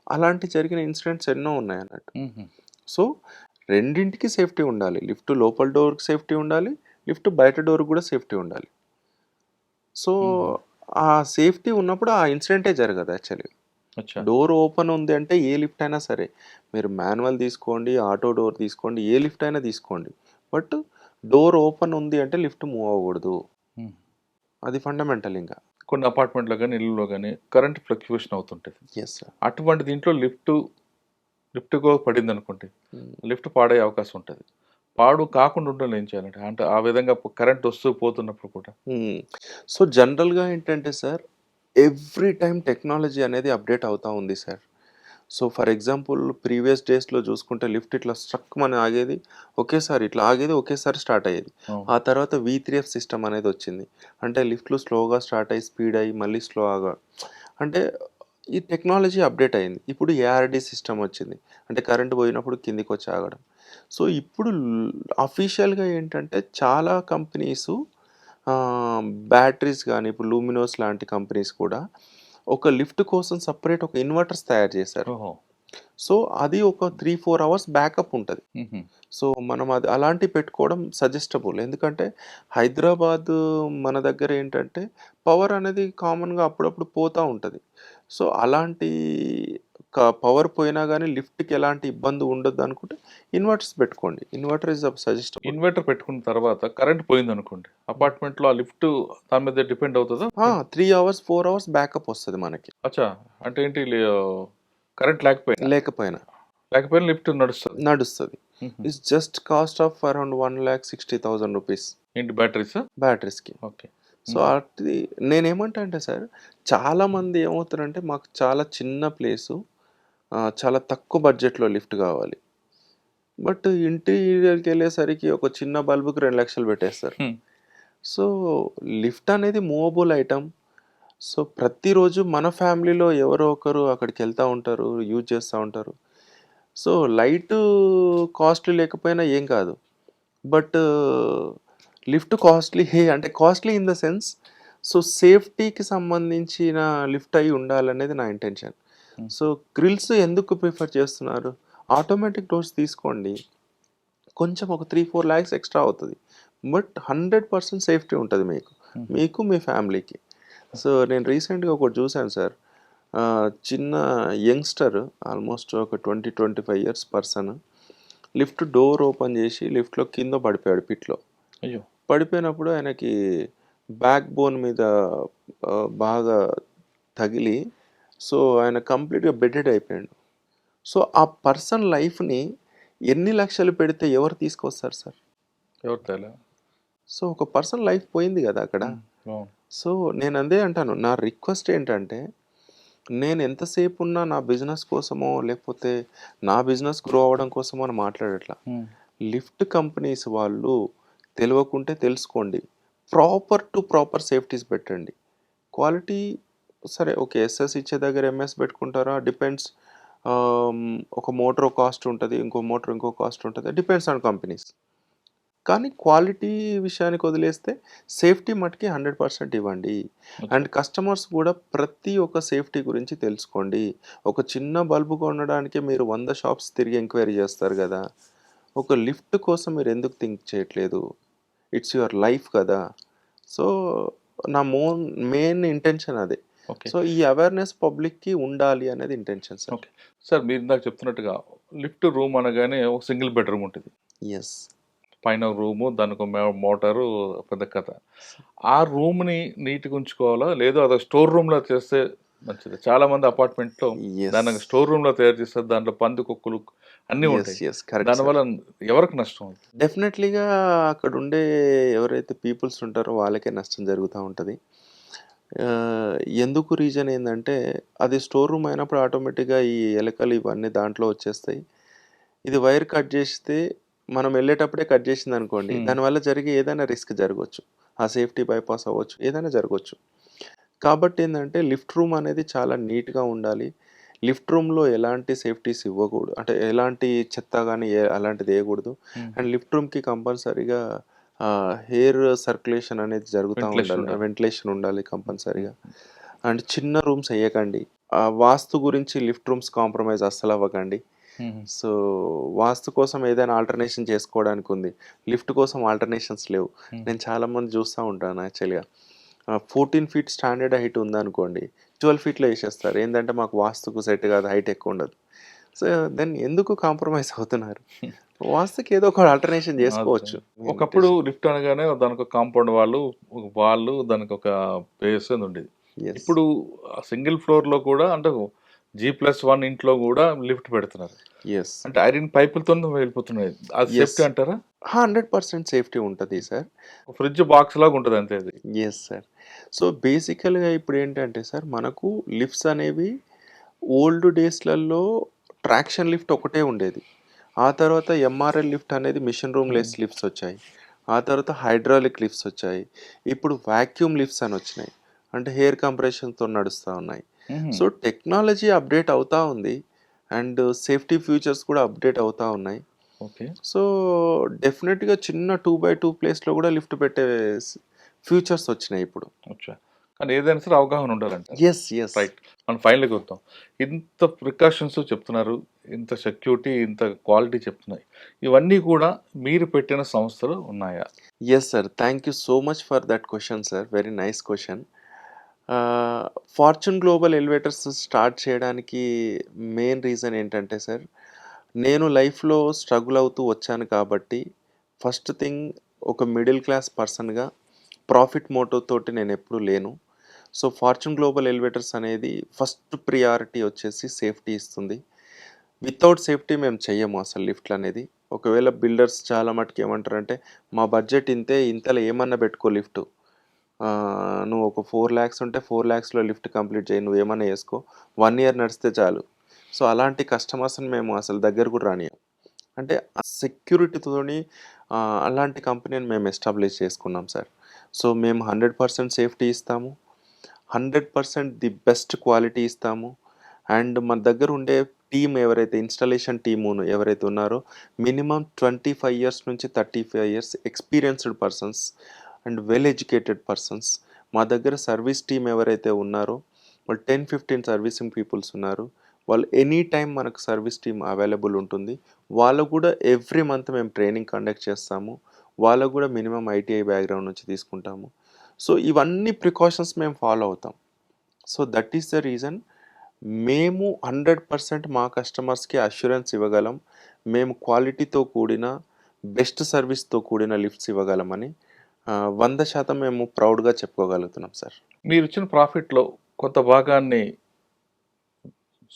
అలాంటి జరిగిన ఇన్సిడెంట్స్ ఎన్నో ఉన్నాయన్నట్టు. హుహు. సో, రెండింటికి సేఫ్టీ ఉండాలి. లిఫ్ట్ లోపల డోర్‌కి సేఫ్టీ ఉండాలి. లిఫ్ట్ బయట డోర్‌కి గూడా సేఫ్టీ ఉండాలి. సో, హుహు. ఆ సేఫ్టీ ఉన్నప్పుడు ఆ ఇన్సిడెంటే జరగదు యాక్చువల్లీ. అచ్చా! డోర్ ఓపెన్ ఉంది అంటే ఏ లిఫ్ట్ అయినా సరే. మీరు మాన్యువల్ తీసుకోండి, ఆటో డోర్ తీసుకోండి, ఏ లిఫ్ట్ అయినా తీసుకోండి. బట్ డోర్ ఓపెన్ ఉంది అంటే లిఫ్ట్ మూవ్ అవ్వకూడదు. హ్మ్. అది ఫండమెంటల్ ఇంక. కొన్ని అపార్ట్మెంట్‌లో గాని, ఇళ్ళలో గాని కరెంట్ ఫ్లక్చుయేషన్ అవుతుంటది. Yes sir. అటువంటి దీంట్లో లిఫ్ట్‌గో పడిందనుకోండి. హ్మ్. లిఫ్ట్ పాడయ్యే అవకాశం ఉంటది. పాడు కాకుండా ఉండాలి ఏం చేయాలంటే? అంటే ఆ విధంగా కరెంట్ వస్తూ పోతున్నప్పుడు కూడా. హ్మ్. సో, జనరల్‌గా ఏంటంటే సార్, ఎవ్రీ టైమ్ టెక్నాలజీ అనేది అప్‌డేట్ అవుతా ఉంది sir. So for example previous డేస్లో చూసుకుంటే లిఫ్ట్ ఇట్లా స్ట్రక్ మన ఆగేది, ఒకేసారి ఇట్లా ఆగేది, ఒకేసారి స్టార్ట్ అయ్యేది. అవును. ఆ తర్వాత V3F సిస్టమ్ అనేది వచ్చింది. అంటే లిఫ్ట్లు స్లోగా స్టార్ట్ అయ్యి స్పీడ్ అయ్యి మళ్ళీ స్లో ఆగా, అంటే ఈ టెక్నాలజీ అప్డేట్ అయింది. ఇప్పుడు ఏఆర్డి సిస్టమ్ వచ్చింది. అంటే కరెంట్ పోయినప్పుడు కిందికి వచ్చి ఆగడం. సో ఇప్పుడు అఫీషియల్గా ఏంటంటే చాలా కంపెనీసు బ్యాటరీస్ కానీ ఇప్పుడు లూమినోస్ లాంటి కంపెనీస్ కూడా ఒక లిఫ్ట్ కోసం సపరేట్ ఒక ఇన్వర్టర్స్ తయారు చేశారు. ఓహో! సో అది ఒక 3-4 అవర్స్ బ్యాకప్ ఉంటుంది. హుహు. సో మనం అది అలాంటివి పెట్టుకోవడం సజెస్టబుల్. ఎందుకంటే హైదరాబాద్ మన దగ్గర ఏంటంటే పవర్ అనేది కామన్గా అప్పుడప్పుడు పోతూ ఉంటుంది. సో అలాంటి పవర్ పోయినా కానీ లిఫ్ట్కి ఎలాంటి ఇబ్బంది ఉండొద్దు అనుకుంటే ఇన్వర్టర్స్ పెట్టుకోండి. Inverter is suggestible. ఇన్వర్టర్ పెట్టుకున్న తర్వాత కరెంట్ పోయిందనుకోండి. అపార్ట్మెంట్‌లో ఆ లిఫ్ట్ దాని మీద డిపెండ్ అవుతదా? 3 అవర్స్ 4 అవర్స్ బ్యాకప్ వస్తుంది మనకి అచ్చా! అంటే ఏంటి కరెంట్ లేకపోయినా? లేకపోయినా లేకపోయినా లిఫ్ట్ నడుస్తది. నడుస్తుంది. హుహు. It's just cost of around 1,60,000 rupees ఏంటి బ్యాటరీసా? బ్యాటరీస్కి. ఓకే. సో అది నేనేమంటా అంటే సార్, చాలామంది ఏమవుతారంటే మాకు చాలా చిన్న ప్లేసు, చాలా తక్కువ బడ్జెట్‌లో లిఫ్ట్ కావాలి. బట్ ఇంటీరియర్‌కి వెళ్ళేసరికి ఒక చిన్న బల్బుకి 2,00,000 పెట్టేస్తారు. హ్మ్. సో లిఫ్ట్ అనేది మూవబుల్ ఐటమ్. సో ప్రతిరోజు మన ఫ్యామిలీలో ఎవరో ఒకరు అక్కడికి వెళ్తూ ఉంటారు, యూజ్ చేస్తూ ఉంటారు. సో లైటు కాస్ట్లీ లేకపోయినా ఏం కాదు. బట్ లిఫ్ట్ కాస్ట్లీ అంటే costly in the sense, so సేఫ్టీకి సంబంధించిన లిఫ్ట్ అయి ఉండాలనేది నా ఇంటెన్షన్. హ్మ్. సో గ్రిల్స్ ఎందుకు ప్రిఫర్ చేస్తున్నారు? ఆటోమేటిక్ డోర్స్ తీసుకోండి. కొంచెం ఒక 3-4 లాక్స్ ఎక్స్ట్రా అవుతుంది. బట్ 100% సేఫ్టీ ఉంటుంది మీకు, మీకు మీ ఫ్యామిలీకి. సో నేను రీసెంట్గా ఒకటి చూశాను సార్. చిన్న యంగ్స్టర్, ఆల్మోస్ట్ ఒక 20-25 years person, lift door open చేసి లిఫ్ట్లో కింద పడిపోయాడు పిట్లో. అయ్యో! పడిపోయినప్పుడు ఆయనకి బ్యాక్ బోన్ మీద బాగా తగిలి, సో ఆయన కంప్లీట్గా బెడెడ్ అయిపోయాడు. సో ఆ పర్సన్ లైఫ్ని ఎన్ని లక్షలు పెడితే ఎవరు తీసుకొస్తారు సార్? ఎవరు తేలా? సో ఒక పర్సన్ లైఫ్ పోయింది కదా అక్కడ. అవును. సో నేను అదే అంటాను, నా రిక్వెస్ట్ ఏంటంటే, నేను ఎంతసేపు ఉన్నా నా బిజినెస్ కోసమో లేకపోతే నా బిజినెస్ గ్రో అవ్వడం కోసమో అని మాట్లాడట్లా. హ్మ్. లిఫ్ట్ కంపెనీస్ వాళ్ళు తెలియకుంటే తెలుసుకోండి. ప్రాపర్ టు ప్రాపర్ సేఫ్టీస్ పెట్టండి. క్వాలిటీ సరే ఓకే. ఎస్ఎస్ ఇచ్చే దగ్గర ఎంఎస్ పెట్టుకుంటారా? డిపెండ్స్. ఒక మోటార్ ఒక కాస్ట్ ఉంటుంది, ఇంకో మోటార్ ఇంకో కాస్ట్ ఉంటుంది. Depends on companies. కానీ క్వాలిటీ విషయానికి వదిలేస్తే సేఫ్టీ మటుకి 100% ఇవ్వండి. అండ్ కస్టమర్స్ కూడా ప్రతి ఒక్క సేఫ్టీ గురించి తెలుసుకోండి. ఒక చిన్న బల్బు కొనడానికి మీరు 100 షాప్స్ తిరిగి ఎంక్వైరీ చేస్తారు కదా! ఒక లిఫ్ట్ కోసం మీరు ఎందుకు థింక్ చేయట్లేదు? ఇట్స్ యువర్ లైఫ్ కదా! సో నా మెయిన్ ఇంటెన్షన్ అదే. ఓకే. సో ఈ అవేర్‌నెస్ పబ్లిక్‌కి ఉండాలి అనేది ఇంటెన్షన్ సార్. ఓకే. సార్ మీరు ఇందాక చెప్తున్నట్టుగా లిఫ్ట్ రూమ్ అనగానే ఒక సింగిల్ బెడ్‌రూమ్ ఉంటది. యెస్. పైన రూము, దానికో మోటారు, పెద్ద కథ. ఆ రూమ్‌ని నీట్‌గా ఉంచుకోవాలా? లేదా అదో స్టోర్ రూమ్‌లా చేస్తే మంచిదా? చాలామంది అపార్ట్మెంట్‌లో యెస్. దాన్ని స్టోర్ రూమ్‌లా తయారు చేస్తారు. దాంట్లో పందికొక్కులు అన్నీ యెస్. ఉంటాయి. యెస్. Correct sir. దానివల్ల ఎవరికి నష్టం? డెఫినెట్‌లీగా అక్కడుండే ఎవరైతే పీపుల్స్ ఉంటారో వాళ్ళకే నష్టం జరుగుతా ఉంటది. ఎందుకు రీజన్ ఏందంటే, అది స్టోర్ రూమ్ అయినప్పుడు ఆటోమేటిక్‌గా ఈ ఎలకలు ఇవన్నీ దాంట్లో వచ్చేస్తాయి. ఇది వైర్ కట్ చేస్తే మనం ఎళ్ళేటప్పుడే కట్ చేసిందనుకోండి, దానివల్ల జరిగే ఏదైనా రిస్క్ జరగొచ్చు. ఆ సేఫ్టీ బైపాస్ అవ్వచ్చు. ఏదైనా జరగొచ్చు. కాబట్టి ఏందంటే లిఫ్ట్ రూమ్ అనేది చాలా నీట్‌గా ఉండాలి. లిఫ్ట్ రూమ్‌లో ఎలాంటి సేఫ్టీస్ ఇవ్వకూడదు. అంటే ఎలాంటి చెత్త గాని అలాంటిది ఎయకూడదు. అండ్ లిఫ్ట్ రూమ్‌కి కంపల్సరీగా ఎయిర్ సర్క్యులేషన్ అనేది జరుగుతా వెంటిలేషన్ ఉండాలి. ఉండాలి. వెంటిలేషన్ ఉండాలి కంపల్సరీగా. అండ్ చిన్న రూమ్స్ ఎయకండి. వాస్తు గురించి లిఫ్ట్ రూమ్స్ కాంప్రమైజ్ అస్సలు అవ్వకండి. హుహు. సో వాస్తు కోసం ఏదైనా ఆల్టర్‌నేషన్ చేసుకోవడానికి ఉంది. లిఫ్ట్ కోసం ఆల్టర్‌నేషన్స్ లేవు. నేను చాలామంది చూస్తా ఉంటాను యాక్చువల్‌గా. 14 ఫీట్ స్టాండర్డ్ హైట్ ఉందనుకోండి, 12 ఫీట్‌లో ఏసేస్తారు. ఏందంటే మాకు వాస్తుకు సెట్ కాదు, హైట్ ఎక్కువ ఉండదు. సో దెన్ ఎందుకు కాంప్రమైజ్ అవుతున్నారు? వాస్తుకి ఏదో ఒక ఆల్టర్‌నేషన్ చేసుకోవచ్చు. ఒకప్పుడు లిఫ్ట్ అనగానే దానికి ఒక కాంపౌండ్ వాళ్ళు దానికొక బేస్ అని ఉండేది. యెస్. ఇప్పుడు సింగిల్ ఫ్లోర్‌లో కూడా అంటే G+1 ఇంట్లో కూడా లిఫ్ట్ పెడుతున్నారు. యెస్. అంటే ఐరన్ పైపులతోనే వెళ్ళిపోతున్నాయి. అది యెస్. సేఫ్టీ అంటారా? 100% సేఫ్టీ ఉంటది సార్. ఫ్రిడ్జ్ బాక్స్ లాగా ఉంటది అంతే అది. Yes sir. సో బేసికల్‌గా ఇప్పుడేంటంటే సార్, మనకు లిఫ్ట్స్ అనేవి ఓల్డ్ డేస్‌లలో ట్రాక్షన్ లిఫ్ట్ ఒకటే ఉండేది. ఆ తర్వాత ఎంఆర్ఎల్ లిఫ్ట్ అనేది మిషన్ రూమ్ హ్మ్. లెస్ లిఫ్ట్స్ వచ్చాయి. ఆ తర్వాత హైడ్రాలిక్ లిఫ్ట్స్ వచ్చాయి. ఇప్పుడు వాక్యూమ్ లిఫ్ట్స్ అని వచ్చినాయి. అంటే ఎయిర్ కంప్రెషన్‌తో నడుస్తా ఉన్నాయి. హుహు. సో, టెక్నాలజీ అప్‌డేట్ అవుతా ఉంది. అండ్ సేఫ్టీ ఫీచర్స్ కూడా అప్‌డేట్ అవుతా ఉన్నాయి. ఓకే. సో, డెఫినిట్‌గా చిన్న 2/2 ప్లేస్‌లో కూడా లిఫ్ట్ పెట్టే స్ ఫ్యూచర్స్ వచ్చినాయి ఇప్పుడు. అచ్చా! కానీ ఏదైనా సరే అవగాహన ఉండాలంటారు. యెస్. యెస్. రైట్. మనం ఫైనల్‌కి వద్దాం. ఇంత ప్రికాషన్స్ చెప్తున్నారు. ఇంత సెక్యూరిటీ, ఇంత క్వాలిటీ చెప్తున్నాయి. ఇవన్నీ కూడా మీరు పెట్టిన సంస్థలు ఉన్నాయా? Yes sir. Thank you so much for that question sir. Very nice question. ఆహ్, ఫార్చ్యూన్ గ్లోబల్ ఎలివేటర్స్ స్టార్ట్ చేయడానికి మెయిన్ రీజన్ ఏంటంటే సార్, నేను లైఫ్‌లో స్ట్రగుల్ అవుతూ వచ్చాను కాబట్టి, ఫస్ట్ థింగ్ ఒక మిడిల్ క్లాస్ పర్సన్‌గా ప్రాఫిట్ మోటివ్ తోటి నేనెప్పుడూ లేను. సో, ఫార్చ్యూన్ గ్లోబల్ ఎలివేటర్స్ అనేది ఫస్ట్ ప్రియారిటీ వచ్చేసి సేఫ్టీ ఇస్తుంది. వితౌట్ సేఫ్టీ మేము చెయ్యము అసలు లిఫ్ట్‌లనేది. ఒకవేళ బిల్డర్స్ చాలా మటుకు ఏమంటారంటే, "మా బడ్జెట్ ఇంతే, ఇంతలో ఏమన్నా పెట్టుకో లిఫ్టు. నువ్వు ఒక 4,00,000 ఉంటే 4,00,000లో లిఫ్ట్ కంప్లీట్ చెయ్యి. నువ్వేమన్నా చేసుకో. 1 ఇయర్ నడిస్తే చాలు." సో, అలాంటి కస్టమర్స్‌ని మేము అసలు దగ్గర కూడా రానియం. అంటే ఆ సెక్యూరిటీతోని అలాంటి కంపెనీని మేము ఎస్టాబ్లిష్ చేసుకున్నాం సార్. సో, మేము 100% సేఫ్టీ ఇస్తాము. 100% ది బెస్ట్ క్వాలిటీ ఇస్తాము. అండ్ మన దగ్గర ఉండే టీమ్ ఎవరైతే ఇన్‌స్టాలేషన్ టీమును ఎవరైతే ఉన్నారో మినిమమ్ 25 ఇయర్స్ నుంచి 35 years experienced persons and well educated persons. మా దగ్గర సర్వీస్ టీమ్ ఎవరైతే ఉన్నారో వాళ్ళు 10, 15 సర్వీసింగ్ పీపుల్స్ ఉన్నారు. వాళ్ళు ఎనీ టైమ్ మనకు సర్వీస్ టీమ్ అవైలబుల్ ఉంటుంది. వాళ్ళకు కూడా ఎవ్రీ మంత్ మేము ట్రైనింగ్ కండక్ట్ చేస్తాము. వాళ్ళకు కూడా మినిమమ్ ఐటీఐ బ్యాక్‌గ్రౌండ్ నుంచి తీసుకుంటాము. సో, ఇవన్నీ ప్రికాషన్స్ మేము ఫాలో అవుతాం. So, that is the reason మేము 100% మా కస్టమర్స్‌కి అష్యూరెన్స్ ఇవ్వగలం. మేము క్వాలిటీతో కూడిన బెస్ట్ సర్వీస్‌తో కూడిన లిఫ్ట్స్ ఇవ్వగలమని 100% మేము ప్రౌడ్‌గా చెప్పుకోగలుగుతున్నాం సార్. మీరిచ్చిన ప్రాఫిట్‌లో కొంత భాగాన్ని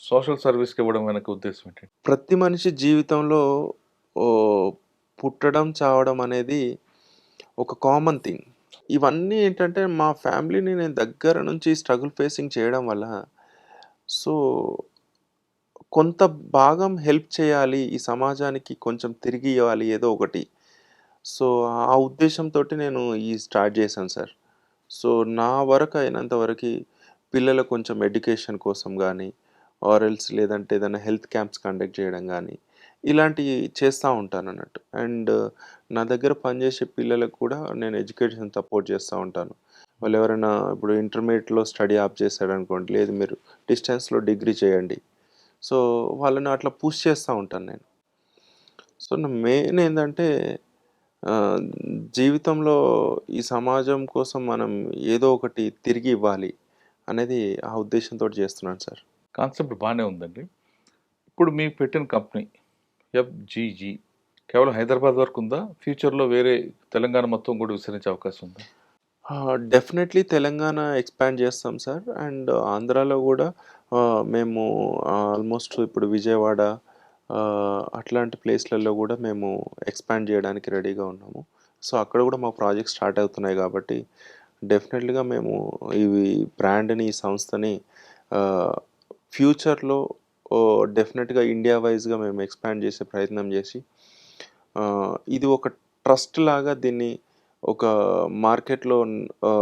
సోషల్ సర్వీస్‌కి ఇవ్వడం వెనక ఉద్దేశ్యం ఏంటి? ప్రతి మనిషి జీవితంలో ఓహ్, పుట్టడం, చావడం అనేది ఒక కామన్ థింగ్. ఇవన్నీ ఏంటంటే మా ఫ్యామిలీని నేను దగ్గర నుంచి స్ట్రగుల్ ఫేసింగ్ చేయడం వల్ల సో కొంత భాగం హెల్ప్ చేయాలి. ఈ సమాజానికి కొంచెం తిరిగి ఇవ్వాలి ఏదో ఒకటి. సో, ఆ ఉద్దేశంతోటి నేను ఈ స్టార్ట్ చేశాను సార్. సో, నా వరకు అయినంత వరకి పిల్లల కొంచెం ఎడ్యుకేషన్ కోసం గానీ, ఆర్ ఎల్స్ లేదంటే ఏదైనా హెల్త్ క్యాంప్స్ కండక్ట్ చేయడం గానీ, ఇలాంటియి చేస్తా ఉంటానన్నట్టు. అండ్ నా దగ్గర పనిచేసే పిల్లలకు కూడా నేను ఎడ్యుకేషన్ సపోర్ట్ చేస్తా ఉంటాను. వాళ్ళెవరైనా ఇప్పుడు ఇంటర్మీడియేట్‌లో స్టడీ ఆప్ చేశాడనుకోండి, లేదు మీరు డిస్టెన్స్‌లో డిగ్రీ చేయండి. సో, వాళ్ళని అట్లా పుష్ చేస్తా ఉంటాను నేను. సో, నా మెయిన్ ఏందంటే ఆహ్, జీవితంలో ఈ సమాజం కోసం మనం ఏదో ఒకటి తిరిగి ఇవ్వాలి అనేది ఆ ఉద్దేశంతోటి చేస్తున్నాను సార్. కాన్సెప్ట్ బానే ఉందండి. ఇప్పుడు మీకు పెట్టిన కంపెనీ ఎఫ్‌జీజీ కేవలం హైదరాబాద్ వరకు ఉందా? ఫ్యూచర్‌లో వేరే తెలంగాణ మొత్తం కూడా విస్తరించే అవకాశం ఉందా? డెఫినెట్‌లీ తెలంగాణ ఎక్స్‌పాండ్ చేస్తాం సార్. అండ్ ఆంధ్రాలో గూడా మేము ఆల్మోస్ట్ ఇప్పుడు విజయవాడ అట్లాంటి ప్లేస్‌లలో గూడా మేము ఎక్స్‌పాండ్ జేయడానికి రెడీగా ఉన్నాము. సో, అక్కడ గూడా మా ప్రాజెక్ట్స్ స్టార్ట్ అవుతున్నాయి గాబట్టి, డెఫినెట్‌లీగా మేము ఇవి బ్రాండ్‌ని, ఈ సంస్థని ఆహ్, ఫ్యూచర్‌లో డెఫినెట్‌గా ఇండియా వైస్‌గా మేము ఎక్స్‌పాండ్ జేసే ప్రయత్నం జేసి, ఇది ఒక ట్రస్ట్ లాగా దీన్ని ఒక మార్కెట్‌లో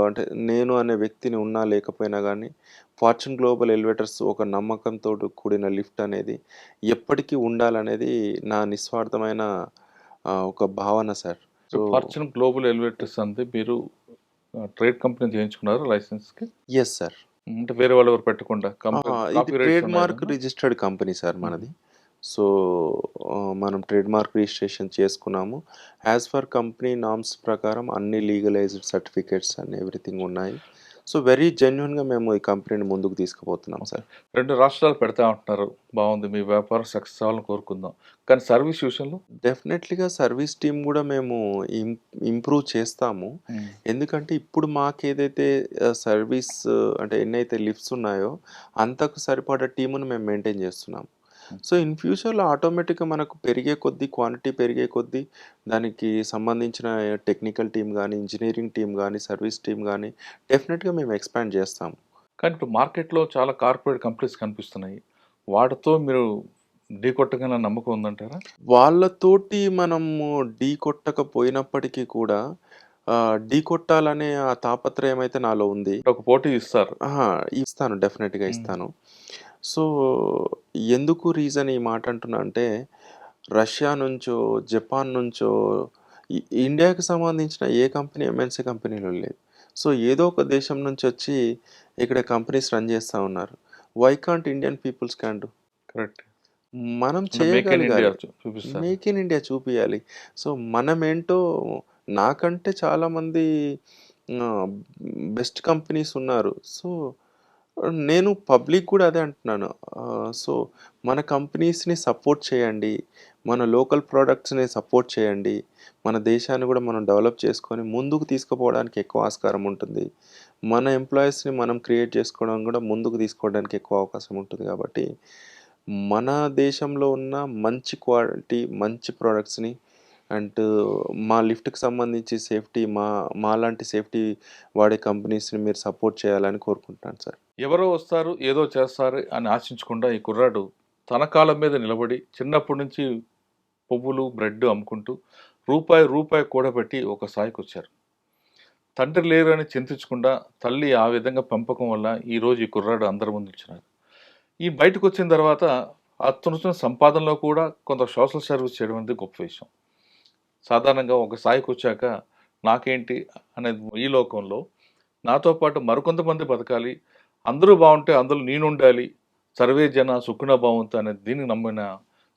అంటే నేను అనే వ్యక్తిని ఉన్నా లేకపోయినా గానీ, ఫార్చ్యూన్ గ్లోబల్ ఎలివేటర్స్ ఒక నమ్మకంతోటి కూడిన లిఫ్ట్ అనేది ఎప్పటికీ ఉండాలనేది నా నిస్వార్థమైన ఒక భావన sir. So fortune global elevators అంతే మీరు ట్రేడ్ కంపెనీ చేయించుకున్నారా లైసెన్స్‌కి? Yes sir. అంటే వేరే వాళ్ళు ఎవరు పెట్టకుండా ఇది కాపీ రైట్స్ ట్రేడ్ ఉన్నాయా మార్క్ ఏదన్నా? రిజిస్టర్డ్ కంపెనీ సార్ హుహు. మనది. సో, మనం ట్రేడ్ మార్క్ రిజిస్ట్రేషన్ చేసుకున్నాము. యాస్ పర్ కంపెనీ నార్మ్స్ ప్రకారం అన్ని లీగలైజ్డ్ సర్టిఫికేట్స్ అండ్ ఎవ్రీథింగ్ ఉన్నాయి. సో, వెరీ జెన్యూన్‌గా మేము ఈ కంపెనీని ముందుకు తీసుకుపోతున్నాం ఓకే. సార్. 2 రాష్ట్రాలు పెడతా అంటున్నారు. బావుంది. మీ వ్యాపారం సక్సెస్ అవ్వాలని కోరుకుందాం. కానీ సర్వీస్ విషయంలో? డెఫినెట్‌లీగా సర్వీస్ టీమ్ గూడా మేము ఇం ఇంప్రూవ్ చేస్తాము. హ్మ్. ఎందుకంటే ఇప్పుడు మాకేదైతే సర్వీస్ అంటే ఎన్నైతే లిఫ్ట్స్ ఉన్నాయో అంతకు సరిపడా టీమును మేము మెయింటైన్ చేస్తున్నాం. హ్మ్. సో, ఇన్ ఫ్యూచర్‌లో ఆటోమేటిక్‌గా మనకు పెరిగే కొద్దీ, క్వాంటిటీ పెరిగే కొద్దీ దానికి సంబంధించిన టెక్నికల్ టీమ్ గానీ, ఇంజినీరింగ్ టీమ్ గానీ, సర్వీస్ టీమ్ గానీ డెఫినెట్‌గా మేము ఎక్స్‌పాండ్ చేస్తాం. కానీ ఇప్పుడు మార్కెట్‌లో చాలా కార్పొరేట్ కంపెనీస్ కనిపిస్తున్నాయి. వాటితో మీరు ఢీ కొట్టగల నమ్మకం ఉందంటారా? వాళ్ళతోటి మనము ఢీ కొట్టకపోయినప్పటికీ కూడా ఢీ కొట్టాలనే ఆ తాపత్రయం అయితే నాలో ఉంది. ఒక పోటీ ఇస్తారు. అహా! ఇస్తాను. డెఫినెట్‌గా హ్మ్. ఇస్తాను. సో, ఎందుకు రీజన్ ఈ మాట అంటున్నా అంటే, రష్యా నుంచో, జపాన్ నుంచో ఇండియాకి సంబంధించిన ఏ కంపెనీ ఎంఎన్‌సీ కంపెనీలు లేదు. సో, ఏదో ఒక దేశం నుంచొచ్చి ఇక్కడ కంపెనీస్ రన్ చేస్తా ఉన్నారు. Why can't Indian peoples can do? Correct. మనం అంటే మేక్ ఇన్ ఇండియా చేయగలగాలి. చూపిస్తారు. మేక్ ఇన్ ఇండియా చూపియాలి. సో, మనమేంటో నాకంటే చాలామంది ఆహ్, బెస్ట్ కంపెనీస్ ఉన్నారు. సో, నేను పబ్లిక్ గూడా అదే అంటున్నాను. సో, మన కంపెనీస్‌ని సపోర్ట్ చేయండి. మన లోకల్ ప్రొడక్ట్స్‌ని సపోర్ట్ చేయండి. మన దేశాన్ని గూడా మనం డెవలప్ చేసుకొని ముందుకు తీసుకుపోవడానికి ఎక్కువ ఆస్కారం ఉంటుంది. మన ఎంప్లాయీస్‌ని మనం క్రియేట్ చేసుకోవడం గూడా ముందుకు తీసుకోవడానికి ఎక్కువ అవకాశం ఉంటుంది గాబట్టి, మన దేశంలో ఉన్న మంచి క్వాలిటీ, మంచి ప్రొడక్ట్స్‌ని అండ్ మా లిఫ్ట్‌కి సంబంధించి సేఫ్టీ మాలాంటి సేఫ్టీ వాడే కంపెనీస్‌ని మీరు సపోర్ట్ చేయాలని కోరుకుంటున్నాను సార్. ఎవరో వస్తారు, ఏదో చేస్తారు అని ఆశించకుండా ఈ కుర్రాడు తన కాళ్ళ మీద నిలబడి చిన్నప్పటి నుంచి పువ్వులు, బ్రెడ్ అమ్ముకుంటూ రూపాయి, రూపాయి కూడబెట్టి ఒక స్థాయికొచ్చారు. తండ్రి లేరని చింతించకుండా తల్లి ఆ విధంగా పెంపకం వల్ల ఈరోజు ఈ కుర్రాడు అందరి ముందు నిల్చున్నాడు. ఈ బయటకొచ్చిన తర్వాత అతనొచ్చిన సంపాదనలో కూడా కొంత సోషల్ సర్వీస్ చేయడం అనేది గొప్ప విషయం. సాధారణంగా ఒక స్థాయికొచ్చాక నాకేంటి అనేది ఈ లోకంలో నాతో పాటు మరికొంతమంది బతకాలి. అందరూ బావుంటే అందులో నేనుండాలి. సర్వే జన సుఖినో భవంతు అనే దీన్ని నమ్మిన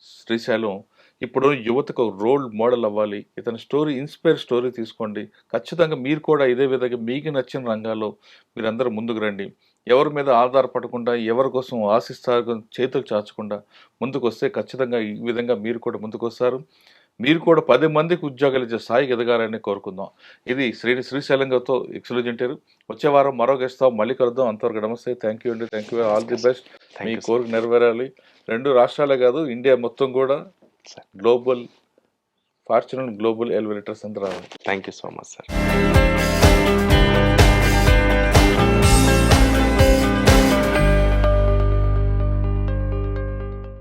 శ్రీశైలం ఇప్పుడు యువతకు రోల్ మోడల్ అవ్వాలి. ఇతని స్టోరీ ఇన్‌స్పైర్ స్టోరీ తీసుకోండి. ఖచ్చితంగా మీరు కూడా ఇదే విధంగా మీకు నచ్చిన రంగాల్లో మీరందరూ ముందుకు రండి. ఎవరి మీద ఆధారపడకుండా, ఎవరి కోసం ఆశిస్తారు చేతులు చాచకుండా ముందుకొస్తే ఖచ్చితంగా ఈ విధంగా మీరు కూడా ముందుకొస్తారు. మీరు కూడా 10 మందికి ఉద్యోగాలు ఇచ్చే స్థాయికి ఎదగాలని కోరుకుందాం. ఇది శ్రీశైలం గారితో ఎక్స్‌క్లూజింటారు. వచ్చే వారం మరో గెస్ట్‌తో మళ్ళీ కలుద్దాం. అంతవరకు నమస్తే. థాంక్ యూ అండి. Thank you. All the best. Thank me you sir. కోరిక నెరవేరాలి. 2 రాష్ట్రాలే కాదు ఇండియా మొత్తం కూడా sir. Global Fortuner global elevators అంతా రావాలి. Thank you so much sir.